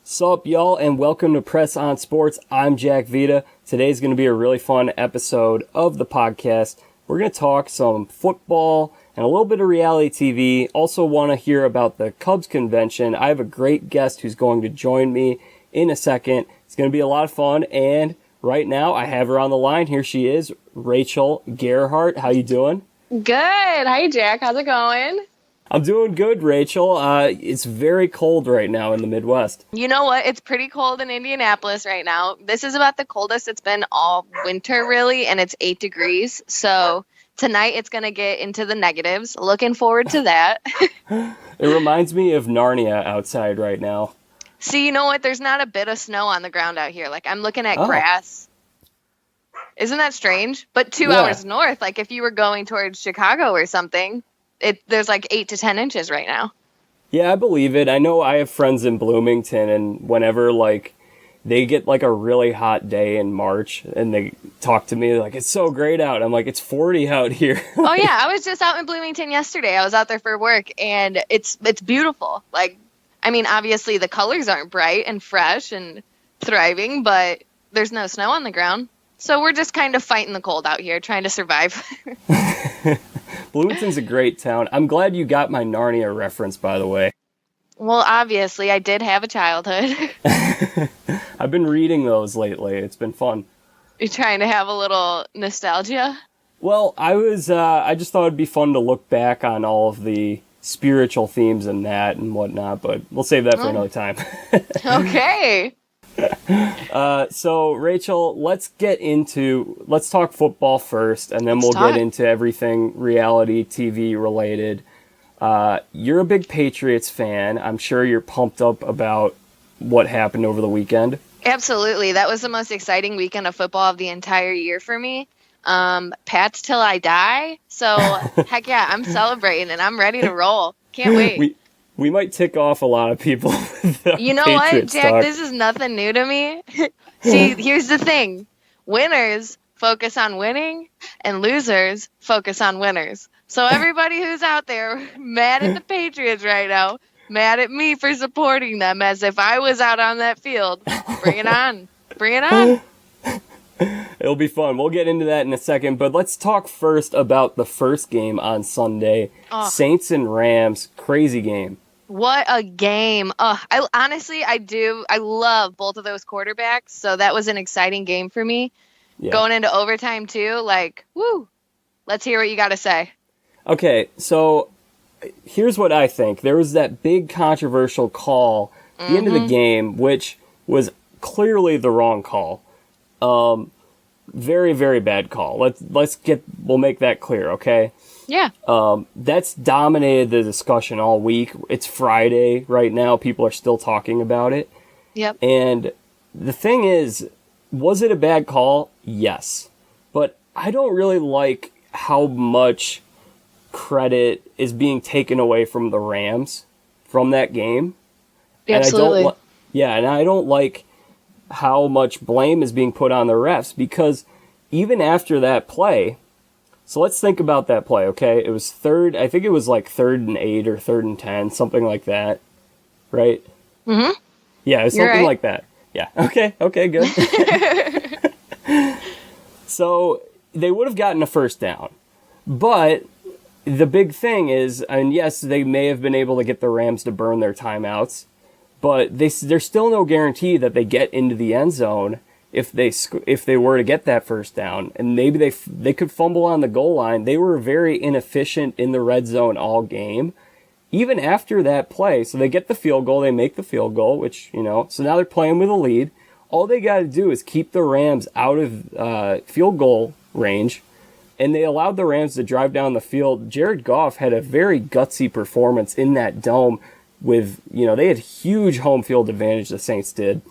Sup, y'all, and welcome to Press On Sports. I'm Jack Vita. Today's going to be a really fun episode of the podcast. We're going to talk some football and a little bit of reality TV. Also want to hear about the Cubs convention. I have a great guest who's going to join me in a second. It's going to be a lot of fun, and right now I have her on the line. Here she is, Rachel Gerhardt. How you doing? Good. Hi, Jack. How's it going? I'm doing good, Rachel. It's very cold right now in the Midwest. You know what? It's pretty cold in Indianapolis right now. This is about the coldest it's been all winter, really, and it's 8 degrees. So tonight it's going to get into the negatives. Looking forward to that. It reminds me of Narnia outside right now. See, you know what? There's not a bit of snow on the ground out here. Like, I'm looking at grass. Isn't that strange? But 2 hours north, like if you were going towards Chicago or something, there's like 8 to 10 inches right now. Yeah, I believe it. I know I have friends in Bloomington, and whenever like they get like a really hot day in March and they talk to me like, it's so great out. I'm like, it's 40 out here. Oh yeah, I was just out in Bloomington yesterday. I was out there for work, and it's beautiful. Like, I mean, obviously the colors aren't bright and fresh and thriving, but there's no snow on the ground. So we're just kind of fighting the cold out here, trying to survive. Bloomington's a great town. I'm glad you got my Narnia reference, by the way. Well, obviously, I did have a childhood. I've been reading those lately. It's been fun. You're trying to have a little nostalgia? Well, I just thought it'd be fun to look back on all of the spiritual themes in that and whatnot, but we'll save that for another time. Okay. So Rachel, let's talk football first, and then we'll get into everything reality TV related. You're a big Patriots fan. I'm sure you're pumped up about what happened over the weekend. Absolutely. That was the most exciting weekend of football of the entire year for me. Pats till I die. So heck yeah, I'm celebrating and I'm ready to roll. Can't wait. We might tick off a lot of people. You know what, Jack? This is nothing new to me. See, here's the thing. Winners focus on winning, and losers focus on winners. So everybody who's out there mad at the Patriots right now, mad at me for supporting them as if I was out on that field, bring it on. Bring it on. It'll be fun. We'll get into that in a second, but let's talk first about the first game on Sunday. Saints and Rams, crazy game. What a game. I love both of those quarterbacks, so that was an exciting game for me. Yeah. Going into overtime, too, like, woo. Let's hear what you got to say. Okay, so here's what I think. There was that big controversial call at the end of the game, which was clearly the wrong call. Very, very bad call. We'll make that clear, okay? Yeah. That's dominated the discussion all week. It's Friday right now. People are still talking about it. Yep. And the thing is, was it a bad call? Yes. But I don't really like how much credit is being taken away from the Rams from that game. Absolutely. And I don't like how much blame is being put on the refs, because even after that play, so let's think about that play, okay? It was I think it was like 3rd and 8 or 3rd and 10, something like that, right? Mm-hmm. Yeah, it was something like that. Yeah, okay, good. So they would have gotten a first down, but the big thing is, and yes, they may have been able to get the Rams to burn their timeouts, but there's still no guarantee that they get into the end zone if they were to get that first down, and maybe they could fumble on the goal line. They were very inefficient in the red zone all game, even after that play. So they get the field goal, they make the field goal, which, so now they're playing with a lead. All they got to do is keep the Rams out of field goal range, and they allowed the Rams to drive down the field. Jared Goff had a very gutsy performance in that dome with, they had huge home field advantage, the Saints did.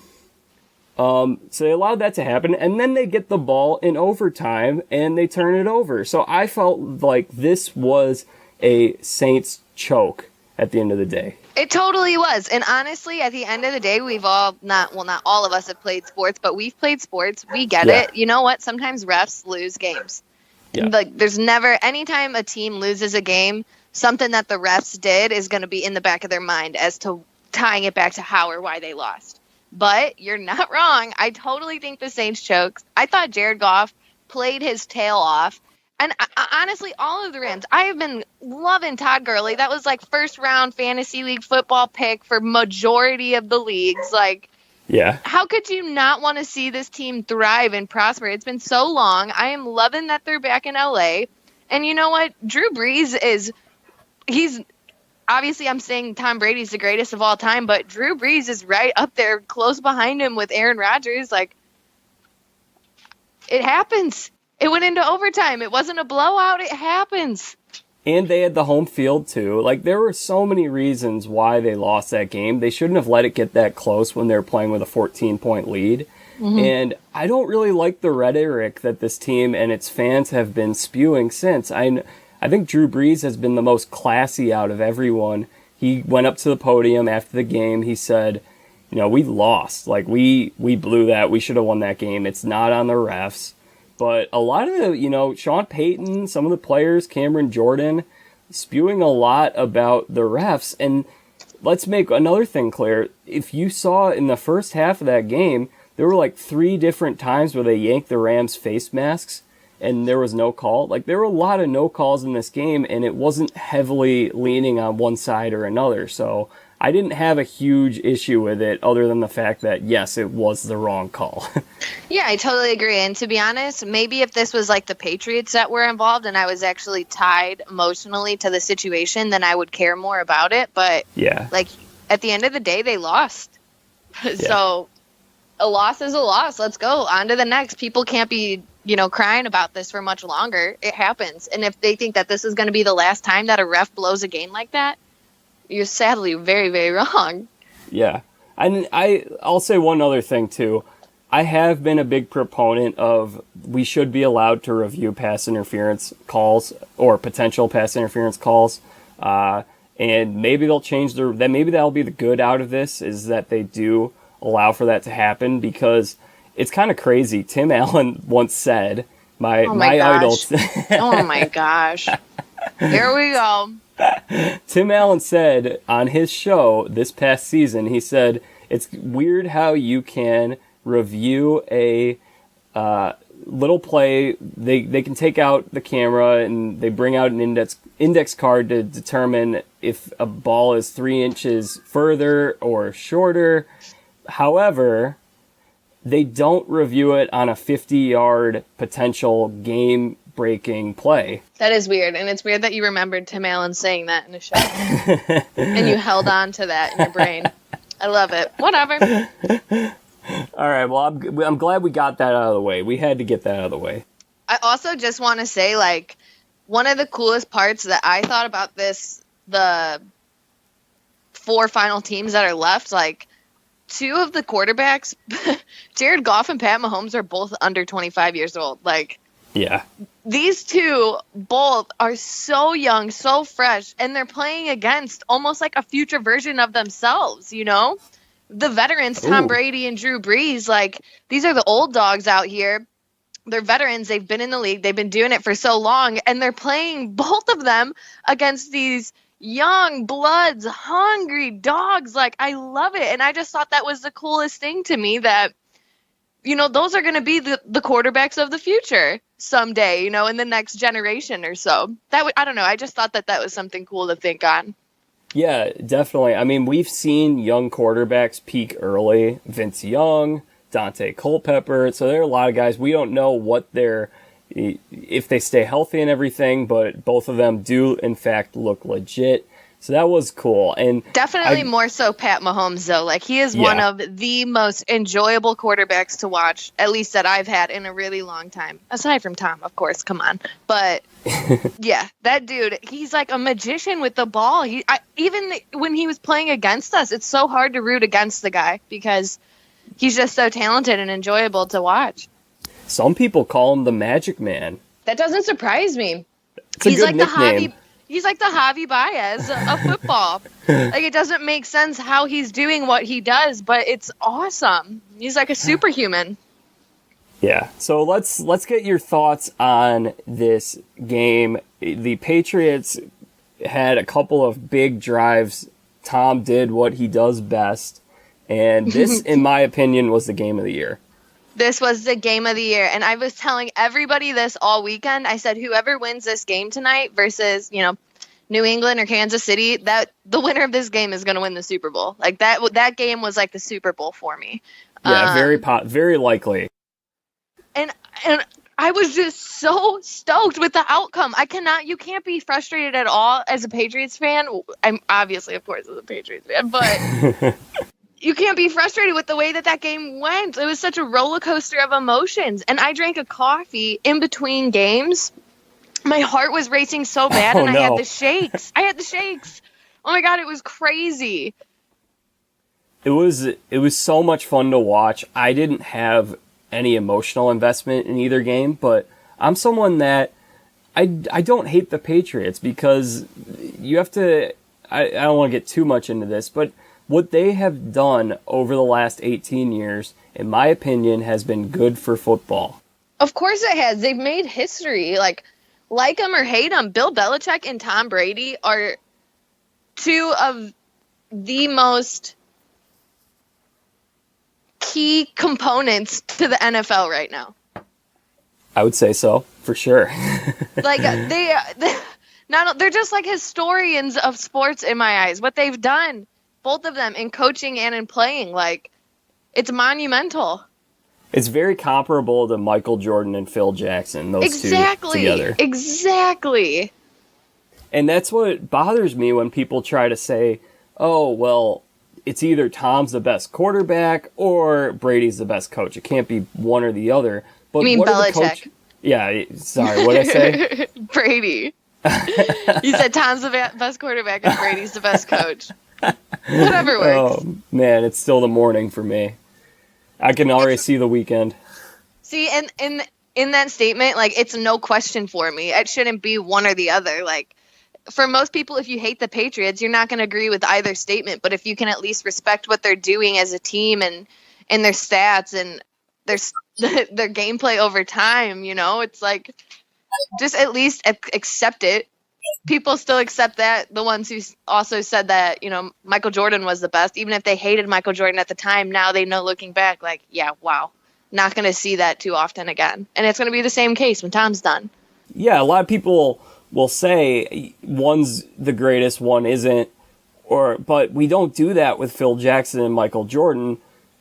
So they allowed that to happen, and then they get the ball in overtime, and they turn it over. So I felt like this was a Saints choke at the end of the day. It totally was. And honestly, at the end of the day, we've all, not all of us have played sports, but we've played sports. We get it. You know what? Sometimes refs lose games. Yeah. Like, there's never, anytime a team loses a game, something that the refs did is going to be in the back of their mind as to tying it back to how or why they lost. But you're not wrong. I totally think the Saints choked. I thought Jared Goff played his tail off. And honestly, all of the Rams, I have been loving Todd Gurley. That was like first round fantasy league football pick for majority of the leagues. Like, yeah. How could you not want to see this team thrive and prosper? It's been so long. I am loving that they're back in LA. And you know what? Drew Brees he's obviously, I'm saying Tom Brady's the greatest of all time, but Drew Brees is right up there close behind him with Aaron Rodgers. Like, it happens. It went into overtime. It wasn't a blowout. It happens. And they had the home field, too. Like, there were so many reasons why they lost that game. They shouldn't have let it get that close when they were playing with a 14-point lead. Mm-hmm. And I don't really like the rhetoric that this team and its fans have been spewing since. I think Drew Brees has been the most classy out of everyone. He went up to the podium after the game. He said, we lost. Like, we blew that. We should have won that game. It's not on the refs. But a lot of the, Sean Payton, some of the players, Cameron Jordan, spewing a lot about the refs. And let's make another thing clear. If you saw in the first half of that game, there were like 3 different times where they yanked the Rams' face masks and there was no call. Like, there were a lot of no calls in this game, and it wasn't heavily leaning on one side or another. So I didn't have a huge issue with it other than the fact that, yes, it was the wrong call. Yeah, I totally agree. And to be honest, maybe if this was like the Patriots that were involved and I was actually tied emotionally to the situation, then I would care more about it. But yeah, like at the end of the day, they lost. Yeah. So a loss is a loss. Let's go on to the next. People can't be, crying about this for much longer. It happens. And if they think that this is going to be the last time that a ref blows a game like that, you're sadly very, very wrong. Yeah. And I'll say one other thing, too. I have been a big proponent of we should be allowed to review pass interference calls or potential pass interference calls. And maybe they'll change maybe that'll be the good out of this, is that they do allow for that to happen, because it's kind of crazy. Tim Allen once said, my idol. Oh my gosh. Here we go. Tim Allen said on his show this past season, he said, it's weird how you can review a little play. They can take out the camera and they bring out an index card to determine if a ball is 3 inches further or shorter. However, they don't review it on a 50-yard potential game-breaking play. That is weird, and it's weird that you remembered Tim Allen saying that in a show. And you held on to that in your brain. I love it. Whatever. All right, well, I'm glad we got that out of the way. We had to get that out of the way. I also just want to say, like, one of the coolest parts that I thought about the 4 final teams that are left, like, 2 of the quarterbacks, Jared Goff and Pat Mahomes, are both under 25 years old. Like, yeah, these 2 both are so young, so fresh, and they're playing against almost like a future version of themselves, The veterans, Tom Brady and Drew Brees, like, these are the old dogs out here. They're veterans. They've been in the league. They've been doing it for so long, and they're playing, both of them, against these young bloods, hungry dogs. Like, I love it. And I just thought that was the coolest thing to me, that, those are going to be the quarterbacks of the future someday, in the next generation or so. I don't know. I just thought that was something cool to think on. Yeah, definitely. I mean, we've seen young quarterbacks peak early. Vince Young, Dante Culpepper. So there are a lot of guys. We don't know if they stay healthy and everything, but both of them do, in fact, look legit. So that was cool. And definitely more so Pat Mahomes, though. Like, he is one of the most enjoyable quarterbacks to watch, at least that I've had in a really long time. Aside from Tom, of course, come on. But, yeah, that dude, he's like a magician with the ball. Even when he was playing against us, it's so hard to root against the guy because he's just so talented and enjoyable to watch. Some people call him the Magic Man. That doesn't surprise me. He's like nickname. He's like the Javi Baez of football. Like, it doesn't make sense how he's doing what he does, but it's awesome. He's like a superhuman. Yeah. So let's get your thoughts on this game. The Patriots had a couple of big drives. Tom did what he does best, And this, in my opinion, was the game of the year. This was the game of the year. And I was telling everybody this all weekend. I said, whoever wins this game tonight versus, New England or Kansas City, that the winner of this game is going to win the Super Bowl. Like that game was like the Super Bowl for me. Yeah, very likely. And I was just so stoked with the outcome. You can't be frustrated at all as a Patriots fan. I'm obviously, of course, as a Patriots fan, but you can't be frustrated with the way that game went. It was such a roller coaster of emotions. And I drank a coffee in between games. My heart was racing so bad, and I had the shakes. Oh my God, it was crazy. It was so much fun to watch. I didn't have any emotional investment in either game, but I'm someone that I don't hate the Patriots because you have to. I don't want to get too much into this, but what they have done over the last 18 years, in my opinion, has been good for football. Of course it has. They've made history. Like them or hate them, Bill Belichick and Tom Brady are two of the most key components to the NFL right now. I would say so, for sure. Like they're just like historians of sports in my eyes. What they've done, both of them, in coaching and in playing, like it's monumental. It's very comparable to Michael Jordan and Phil Jackson, those two together. Exactly. And that's what bothers me when people try to say, oh, well, it's either Tom's the best quarterback or Brady's the best coach. It can't be one or the other. But you mean Belichick? Yeah, sorry, what did I say? Brady. You said Tom's the best quarterback and Brady's the best coach. Whatever works. Oh, man, it's still the morning for me. I can already see the weekend. See, and in that statement, like, it's no question for me. It shouldn't be one or the other. Like, for most people, if you hate the Patriots, you're not going to agree with either statement. But if you can at least respect what they're doing as a team and their stats and their gameplay over time, it's like, just at least accept it. People still accept that. The ones who also said that, Michael Jordan was the best, even if they hated Michael Jordan at the time, now they know looking back, like, yeah, wow, not going to see that too often again. And it's going to be the same case when Tom's done. Yeah, a lot of people will say one's the greatest, one isn't, but we don't do that with Phil Jackson and Michael Jordan.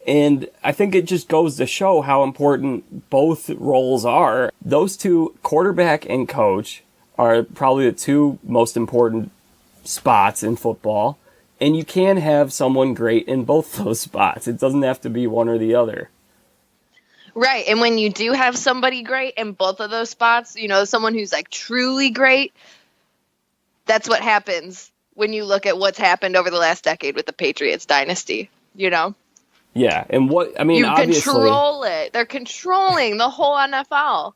And I think it just goes to show how important both roles are. Those two, quarterback and coach, are probably the two most important spots in football. And you can have someone great in both those spots. It doesn't have to be one or the other. Right. And when you do have somebody great in both of those spots, someone who's like truly great, that's what happens when you look at what's happened over the last decade with the Patriots dynasty, Yeah. And you obviously control it. They're controlling the whole NFL.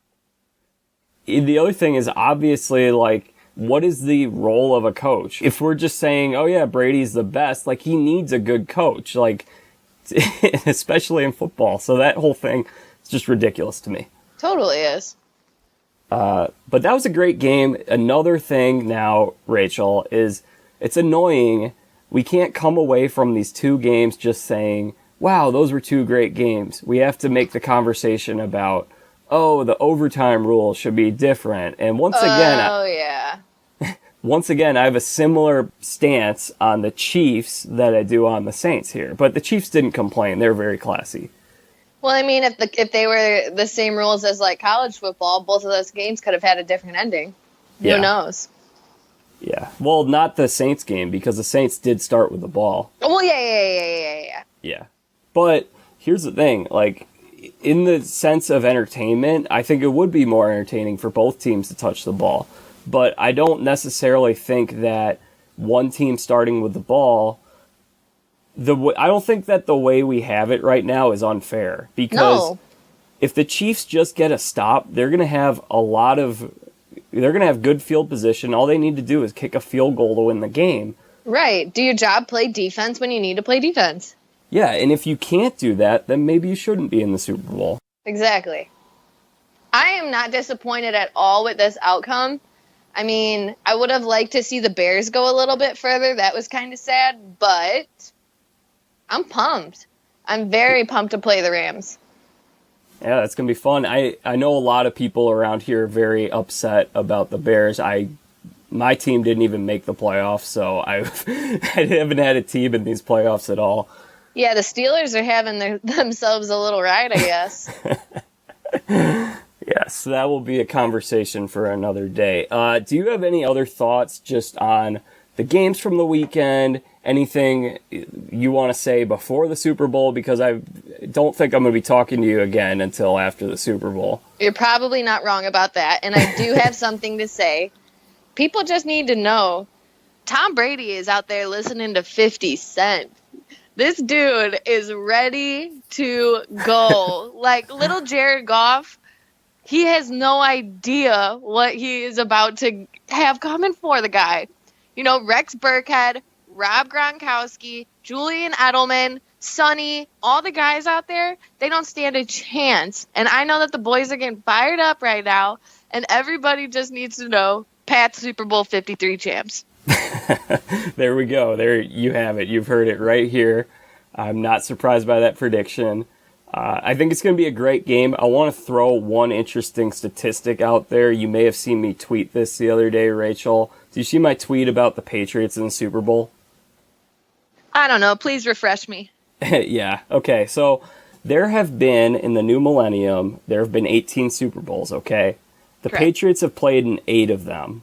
The other thing is obviously, like, what is the role of a coach? If we're just saying, oh yeah, Brady's the best, like, he needs a good coach, like, especially in football. So that whole thing is just ridiculous to me. Totally is. But that was a great game. Another thing now, Rachel, is it's annoying. We can't come away from these two games just saying, wow, those were two great games. We have to make the conversation about, oh, the overtime rule should be different. And once again, I have a similar stance on the Chiefs that I do on the Saints here. But the Chiefs didn't complain. They're very classy. Well, I mean, if they were the same rules as like college football, both of those games could have had a different ending. Who knows? Yeah. Well, not the Saints game, because the Saints did start with the ball. Well, yeah. Yeah. But here's the thing, like, in the sense of entertainment, I think it would be more entertaining for both teams to touch the ball. But I don't necessarily think that one team starting with the ball, I don't think that the way we have it right now is unfair. Because if the Chiefs just get a stop, they're going to have good field position. All they need to do is kick a field goal to win the game. Right. Do your job, play defense when you need to play defense. Yeah, and if you can't do that, then maybe you shouldn't be in the Super Bowl. Exactly. I am not disappointed at all with this outcome. I mean, I would have liked to see the Bears go a little bit further. That was kind of sad, but I'm pumped. I'm very pumped to play the Rams. Yeah, that's going to be fun. I know a lot of people around here are very upset about the Bears. My team didn't even make the playoffs, so I haven't had a team in these playoffs at all. Yeah, the Steelers are having themselves a little ride, I guess. Yes, that will be a conversation for another day. Do you have any other thoughts just on the games from the weekend? Anything you want to say before the Super Bowl? Because I don't think I'm going to be talking to you again until after the Super Bowl. You're probably not wrong about that. And I do have something to say. People just need to know Tom Brady is out there listening to 50 Cent. This dude is ready to go. Like little Jared Goff, he has no idea what he is about to have coming for the guy. You know, Rex Burkhead, Rob Gronkowski, Julian Edelman, Sonny, all the guys out there, they don't stand a chance. And I know that the boys are getting fired up right now, and everybody just needs to know Pat's Super Bowl 53 champs. There we go. There you have it. You've heard it right here. I'm not surprised by that prediction. I think it's going to be a great game. I want to throw one interesting statistic out there. You may have seen me tweet this the other day, Rachel. Did you see my tweet about the Patriots in the Super Bowl? I don't know. Please refresh me. Yeah. Okay. So there have been, in the new millennium, there have been 18 Super Bowls, okay? The Correct. Patriots have played in 8 of them.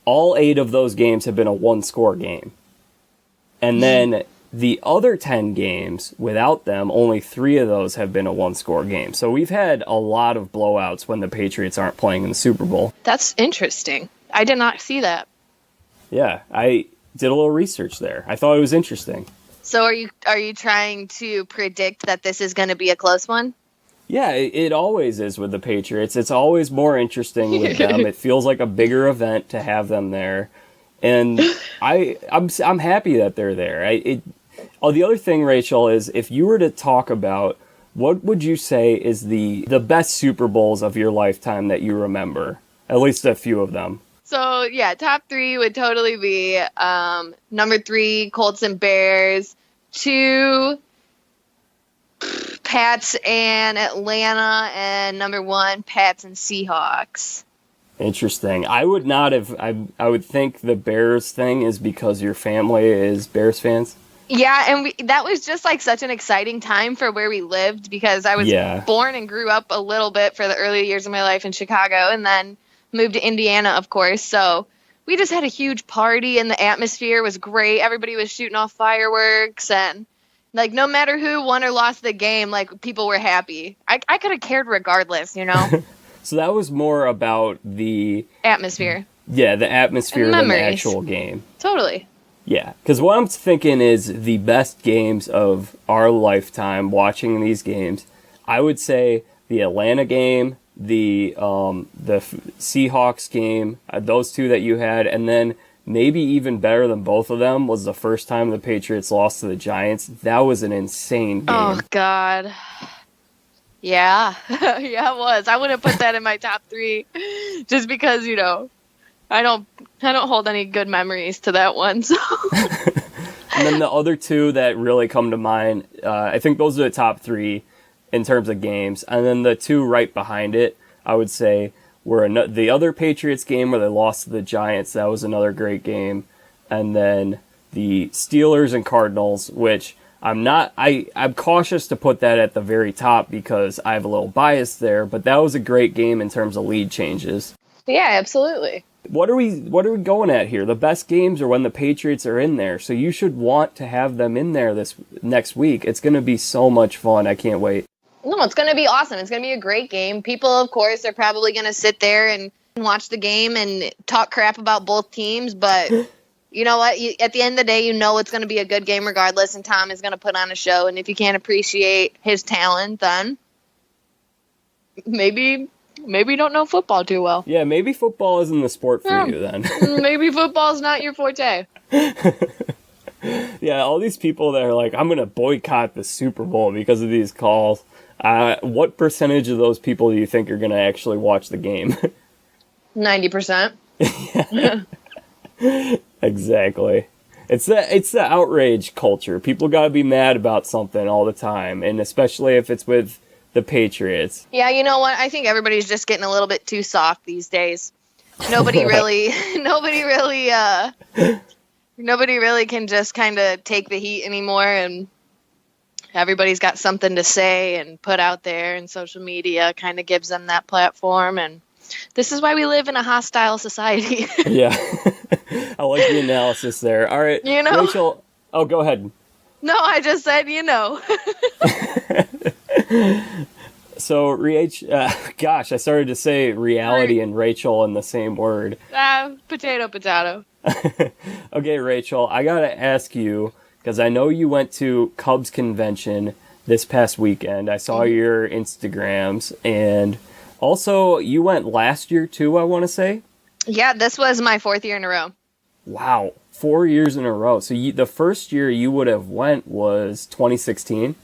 All 8 of those games have been a one-score game. And then the other 10 games, without them, only 3 of those have been a one-score game. So we've had a lot of blowouts when the Patriots aren't playing in the Super Bowl. That's interesting. I did not see that. Yeah, I did a little research there. I thought it was interesting. So are you trying to predict that this is going to be a close one? Yeah, it always is with the Patriots. It's always more interesting with them. It feels like a bigger event to have them there. And I'm happy that they're there. The other thing, Rachel, is if you were to talk about what would you say is the best Super Bowls of your lifetime that you remember? At least a few of them. So, yeah, top 3 would totally be number 3, Colts and Bears, 2, Pats and Atlanta, and number 1, Pats and Seahawks. Interesting. I would not have. I would think the Bears thing is because your family is Bears fans. Yeah, and that was just like such an exciting time for where we lived because I was born and grew up a little bit for the early years of my life in Chicago and then moved to Indiana, of course. So we just had a huge party and the atmosphere was great. Everybody was shooting off fireworks and like no matter who won or lost the game, like people were happy. I could have cared regardless, you know? So that was more about the atmosphere. Yeah, the atmosphere than the actual game. Totally. Yeah, because what I'm thinking is the best games of our lifetime watching these games, I would say the Atlanta game, the Seahawks game, those 2 that you had, and then maybe even better than both of them was the first time the Patriots lost to the Giants. That was an insane game. Oh, God. Yeah. Yeah, it was. I wouldn't put that in my top 3 just because, you know, I don't hold any good memories to that one. So. And then the other 2 that really come to mind, I think those are the top 3 in terms of games. And then the 2 right behind it, I would say, were the other Patriots game where they lost to the Giants. That was another great game. And then the Steelers and Cardinals, which I'm cautious to put that at the very top because I have a little bias there. But that was a great game in terms of lead changes. Yeah, absolutely. What are we going at here? The best games are when the Patriots are in there. So you should want to have them in there this next week. It's going to be so much fun. I can't wait. No, it's going to be awesome. It's going to be a great game. People, of course, are probably going to sit there and watch the game and talk crap about both teams. But you know what? At the end of the day, you know it's going to be a good game regardless. And Tom is going to put on a show. And if you can't appreciate his talent, then maybe you don't know football too well. Yeah, maybe football isn't the sport for you then. Maybe football's not your forte. Yeah, all these people that are like, I'm going to boycott the Super Bowl because of these calls. What percentage of those people do you think are going to actually watch the game? 90%. Exactly. It's the outrage culture. People got to be mad about something all the time, and especially if it's with the Patriots. Yeah, you know what? I think everybody's just getting a little bit too soft these days. Nobody really can just kind of take the heat anymore, and everybody's got something to say and put out there, and social media kind of gives them that platform, and this is why we live in a hostile society. Yeah. I like the analysis there. All right, Rachel. Oh, go ahead. No, I just said, So, gosh, I started to say reality and Rachel in the same word. Potato. Okay, Rachel, I got to ask you, because I know you went to Cubs convention this past weekend. I saw your Instagrams, and also you went last year too, I want to say? Yeah, this was my 4th year in a row. Wow, 4 years in a row. So the first year you would have went was 2016?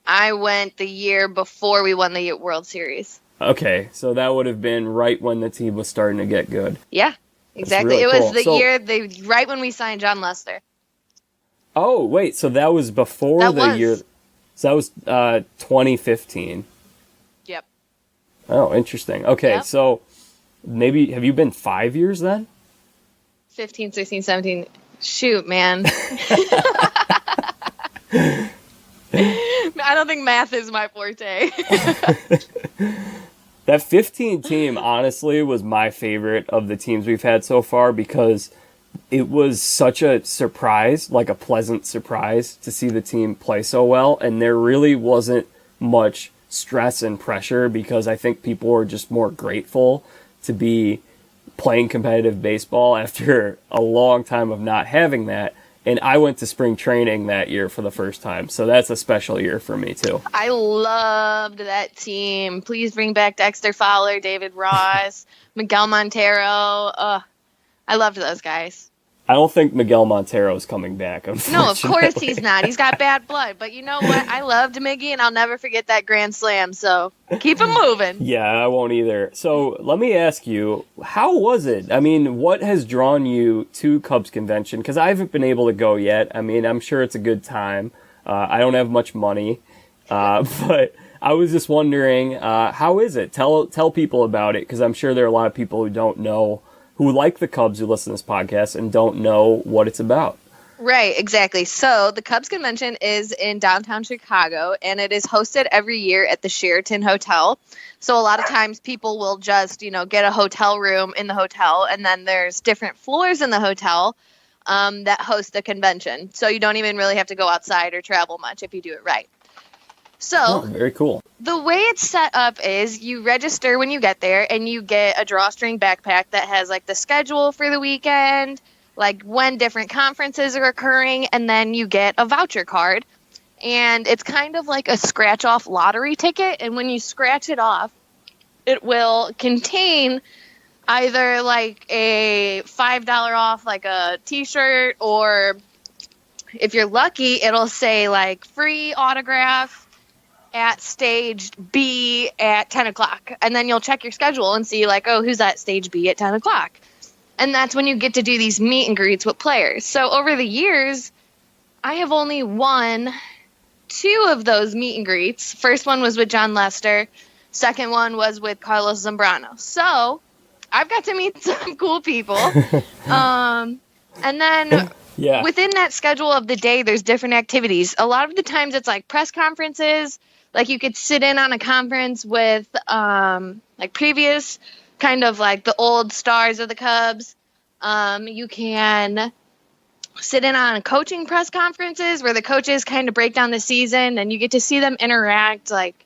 I went the year before we won the World Series. Okay, so that would have been right when the team was starting to get good. Yeah, exactly. Really it was cool. the year, right when we signed John Lester. Oh, wait, so that was before year. So that was 2015. Yep. Oh, interesting. Okay, Yep. So maybe, have you been 5 years then? 15, 16, 17. Shoot, man. I don't think math is my forte. That 15 team, honestly, was my favorite of the teams we've had so far because it was such a surprise, like a pleasant surprise to see the team play so well. And there really wasn't much stress and pressure because I think people were just more grateful to be playing competitive baseball after a long time of not having that. And I went to spring training that year for the first time. So that's a special year for me, too. I loved that team. Please bring back Dexter Fowler, David Ross, Miguel Montero. I loved those guys. I don't think Miguel Montero is coming back, unfortunately. No, of course he's not. He's got bad blood. But you know what? I loved Miggy, and I'll never forget that grand slam. So keep him moving. Yeah, I won't either. So let me ask you, how was it? I mean, what has drawn you to Cubs convention? Because I haven't been able to go yet. I mean, I'm sure it's a good time. I don't have much money. But I was just wondering, how is it? Tell people about it, because I'm sure there are a lot of people who don't know, who like the Cubs, who listen to this podcast and don't know what it's about. Right, exactly. So the Cubs convention is in downtown Chicago, and it is hosted every year at the Sheraton Hotel. So a lot of times people will just, get a hotel room in the hotel, and then there's different floors in the hotel that host the convention. So you don't even really have to go outside or travel much if you do it right. So very cool. The way it's set up is you register when you get there, and you get a drawstring backpack that has like the schedule for the weekend, like when different conferences are occurring, and then you get a voucher card. And it's kind of like a scratch-off lottery ticket, and when you scratch it off, it will contain either like a $5 off, like a t-shirt, or if you're lucky, it'll say like free autograph at stage B at 10 o'clock. And then you'll check your schedule and see like, oh, who's at stage B at 10 o'clock? And that's when you get to do these meet and greets with players. So over the years, I have only won 2 of those meet and greets. First one was with John Lester. Second one was with Carlos Zambrano. So I've got to meet some cool people. And then within that schedule of the day, there's different activities. A lot of the times it's like press conferences. Like you could sit in on a conference with like previous kind of like the old stars of the Cubs. You can sit in on coaching press conferences where the coaches kind of break down the season, and you get to see them interact like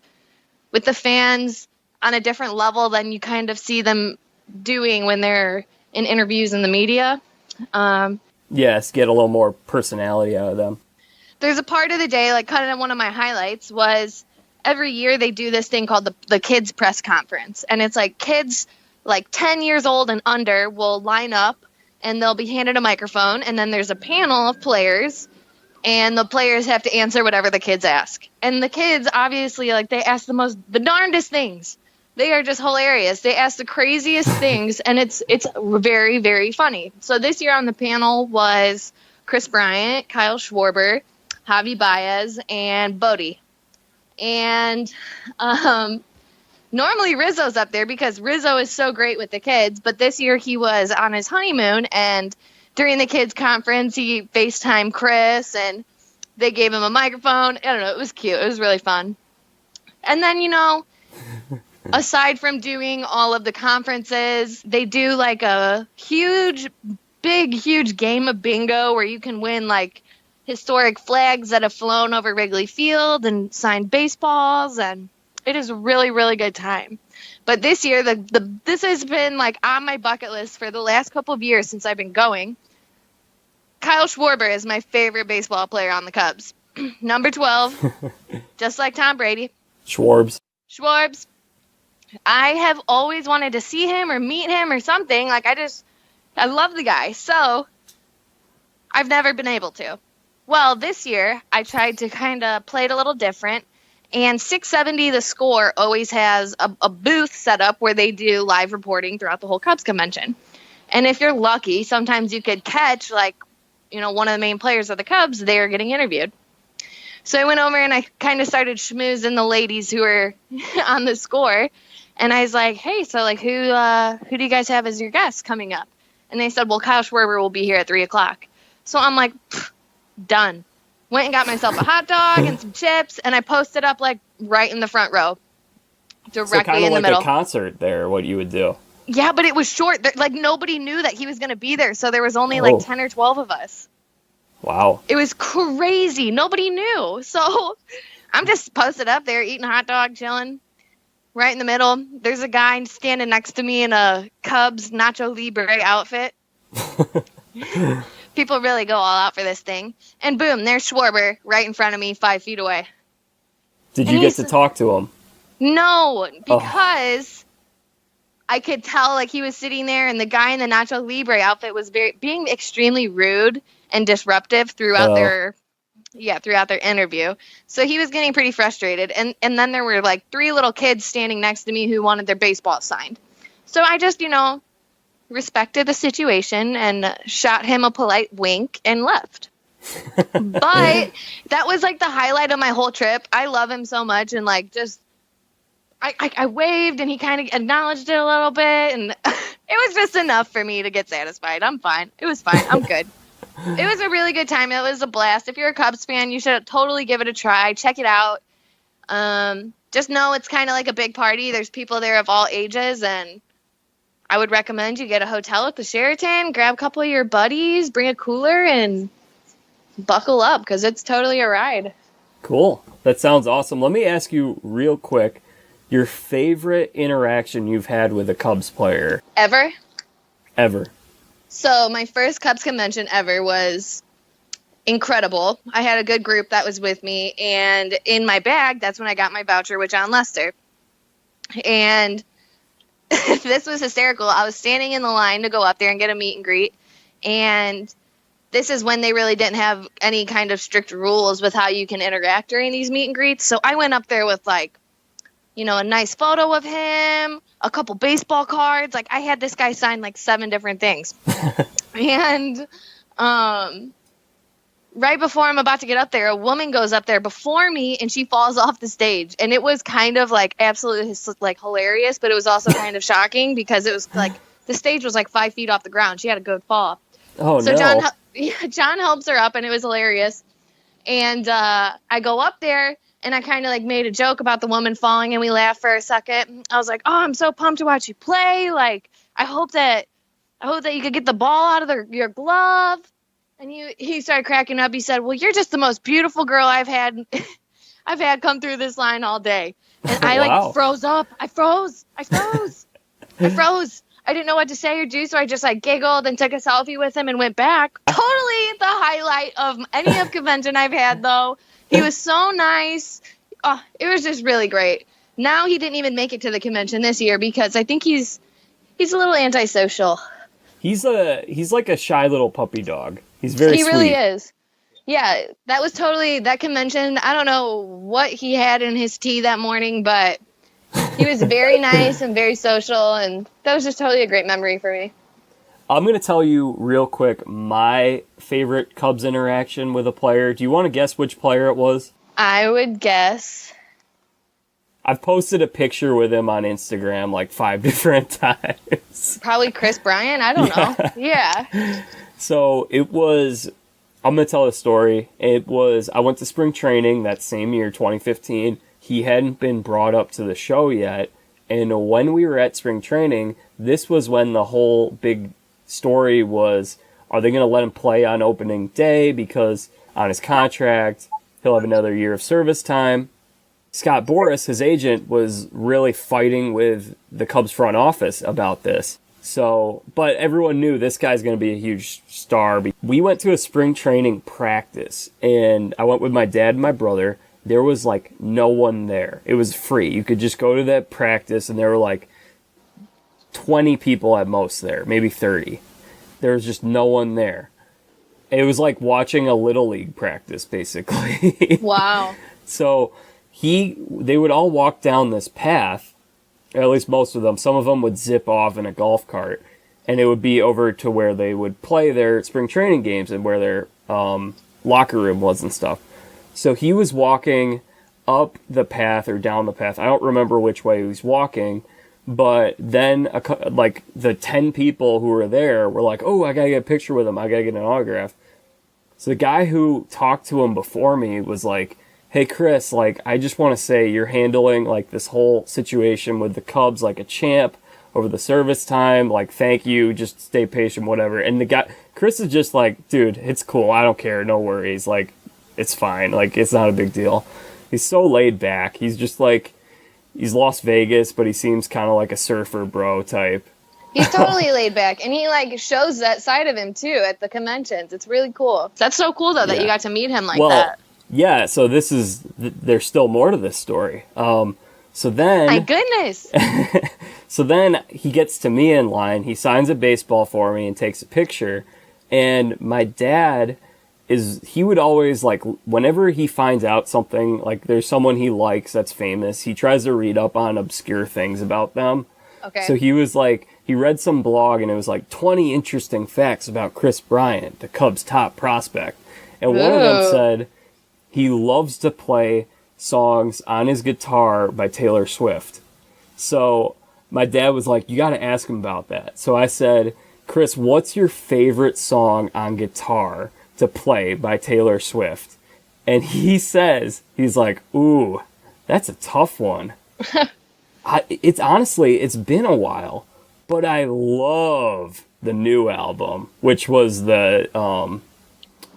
with the fans on a different level than you kind of see them doing when they're in interviews in the media. Yes, get a little more personality out of them. There's a part of the day, like kind of one of my highlights was every year they do this thing called the kids press conference. And it's like kids like 10 years old and under will line up, and they'll be handed a microphone, and then there's a panel of players, and the players have to answer whatever the kids ask. And the kids obviously, like, they ask the darndest things. They are just hilarious. They ask the craziest things, and it's very, very funny. So this year on the panel was Chris Bryant, Kyle Schwarber, Javi Baez, and Bodie. And normally Rizzo's up there because Rizzo is so great with the kids, but this year he was on his honeymoon, and during the kids' conference, he FaceTimed Chris, and they gave him a microphone. I don't know. It was cute. It was really fun. And then, aside from doing all of the conferences, they do like a huge game of bingo where you can win like historic flags that have flown over Wrigley Field and signed baseballs, and it is a really, really good time. But this year, this has been like on my bucket list for the last couple of years since I've been going. Kyle Schwarber is my favorite baseball player on the Cubs. Number 12, just like Tom Brady. Schwarbs. I have always wanted to see him or meet him or something. Like, I love the guy. So, I've never been able to. Well, this year, I tried to kind of play it a little different. And 670 The Score always has a booth set up where they do live reporting throughout the whole Cubs convention. And if you're lucky, sometimes you could catch, like, one of the main players of the Cubs, they're getting interviewed. So I went over and I kind of started schmoozing the ladies who were on The Score. And I was like, hey, so, like, who do you guys have as your guests coming up? And they said, well, Kyle Schwarber will be here at 3 o'clock. So I'm like, done. Went and got myself a hot dog and some chips, and I posted up, like, right in the front row, directly in the middle. Like a concert there, what you would do. Yeah, but it was short. Like, nobody knew that he was going to be there, so there was only, like, 10 or 12 of us. Wow. It was crazy. Nobody knew. So I'm just posted up there, eating a hot dog, chilling, right in the middle. There's a guy standing next to me in a Cubs Nacho Libre outfit. People really go all out for this thing. And boom, there's Schwarber right in front of me, 5 feet away. Did you get to talk to him? No, because I could tell, like, he was sitting there, and the guy in the Nacho Libre outfit was being extremely rude and disruptive throughout their interview. So he was getting pretty frustrated. And then there were, like, 3 little kids standing next to me who wanted their baseball signed. So I just, respected the situation and shot him a polite wink and left. But that was, like, the highlight of my whole trip. I love him so much, and, like, just I waved, and he kind of acknowledged it a little bit, and it was just enough for me to get satisfied. I'm fine. It was fine. I'm good. It was a really good time. It was a blast. If you're a Cubs fan, you should totally give it a try. Check it out. Just know it's kind of like a big party. There's people there of all ages, and I would recommend you get a hotel at the Sheraton, grab a couple of your buddies, bring a cooler, and buckle up, because it's totally a ride. Cool. That sounds awesome. Let me ask you real quick, your favorite interaction you've had with a Cubs player? Ever. So my first Cubs convention ever was incredible. I had a good group that was with me, and in my bag, that's when I got my voucher with John Lester. And this was hysterical. I was standing in the line to go up there and get a meet and greet, and this is when they really didn't have any kind of strict rules with how you can interact during these meet and greets. So I went up there with, like, a nice photo of him, a couple baseball cards. Like, I had this guy sign, like, 7 different things. And right before I'm about to get up there, a woman goes up there before me, and she falls off the stage. And it was kind of, like, absolutely, like, hilarious, but it was also kind of shocking because it was, like, the stage was, like, 5 feet off the ground. She had a good fall. Oh, so no. John helps her up, and it was hilarious. And I go up there, and I kind of, like, made a joke about the woman falling, and we laughed for a second. I was like, oh, I'm so pumped to watch you play. Like, I hope that you could get the ball out of your glove. And he started cracking up. He said, well, you're just the most beautiful girl I've had come through this line all day. And I, like, froze up. I froze. I didn't know what to say or do, so I just, like, giggled and took a selfie with him and went back. Totally the highlight of any of convention I've had, though. He was so nice. Oh, it was just really great. Now he didn't even make it to the convention this year because I think he's a little antisocial. He's like a shy little puppy dog. He's very sweet. He really is. Yeah, that was totally that convention. I don't know what he had in his tea that morning, but He was very nice and very social, and that was just totally a great memory for me. I'm going to tell you real quick my favorite Cubs interaction with a player. Do you want to guess which player it was? I would guess. I've posted a picture with him on Instagram like 5 different times. Probably Chris Bryant. I don't know. Yeah. So it was, I'm going to tell a story. It was, I went to spring training that same year, 2015. He hadn't been brought up to the show yet. And when we were at spring training, this was when the whole big story was, are they going to let him play on opening day because on his contract, he'll have another year of service time. Scott Boras, his agent, was really fighting with the Cubs front office about this. So, but everyone knew this guy's going to be a huge star. We went to a spring training practice, and I went with my dad and my brother. There was like no one there. It was free. You could just go to that practice, and there were like 20 people at most there, maybe 30. There was just no one there. It was like watching a Little League practice, basically. Wow. So they would all walk down this path, at least most of them. Some of them would zip off in a golf cart, and it would be over to where they would play their spring training games and where their locker room was and stuff. So he was walking up the path or down the path. I don't remember which way he was walking, but then like the 10 people who were there were like, oh, I got to get a picture with him. I got to get an autograph. So the guy who talked to him before me was like, hey, Chris, like, I just want to say you're handling, like, this whole situation with the Cubs like a champ over the service time. Like, thank you. Just stay patient, whatever. And the guy, Chris is just like, dude, it's cool. I don't care. No worries. Like, it's fine. Like, it's not a big deal. He's so laid back. He's just like, he's Las Vegas, but he seems kind of like a surfer bro type. He's totally laid back, and he like shows that side of him too at the conventions. It's really cool. That's so cool though that you got to meet him like that. Yeah, so there's still more to this story. So then... My goodness! So then he gets to me in line, he signs a baseball for me and takes a picture, and my dad he would always, like, whenever he finds out something, like there's someone he likes that's famous, he tries to read up on obscure things about them. Okay. So he was like, he read some blog and it was like 20 interesting facts about Chris Bryant, the Cubs' top prospect. And one of them said... he loves to play songs on his guitar by Taylor Swift. So my dad was like, you got to ask him about that. So I said, Chris, what's your favorite song on guitar to play by Taylor Swift? And he's like, ooh, that's a tough one. It's been a while, but I love the new album, which was the...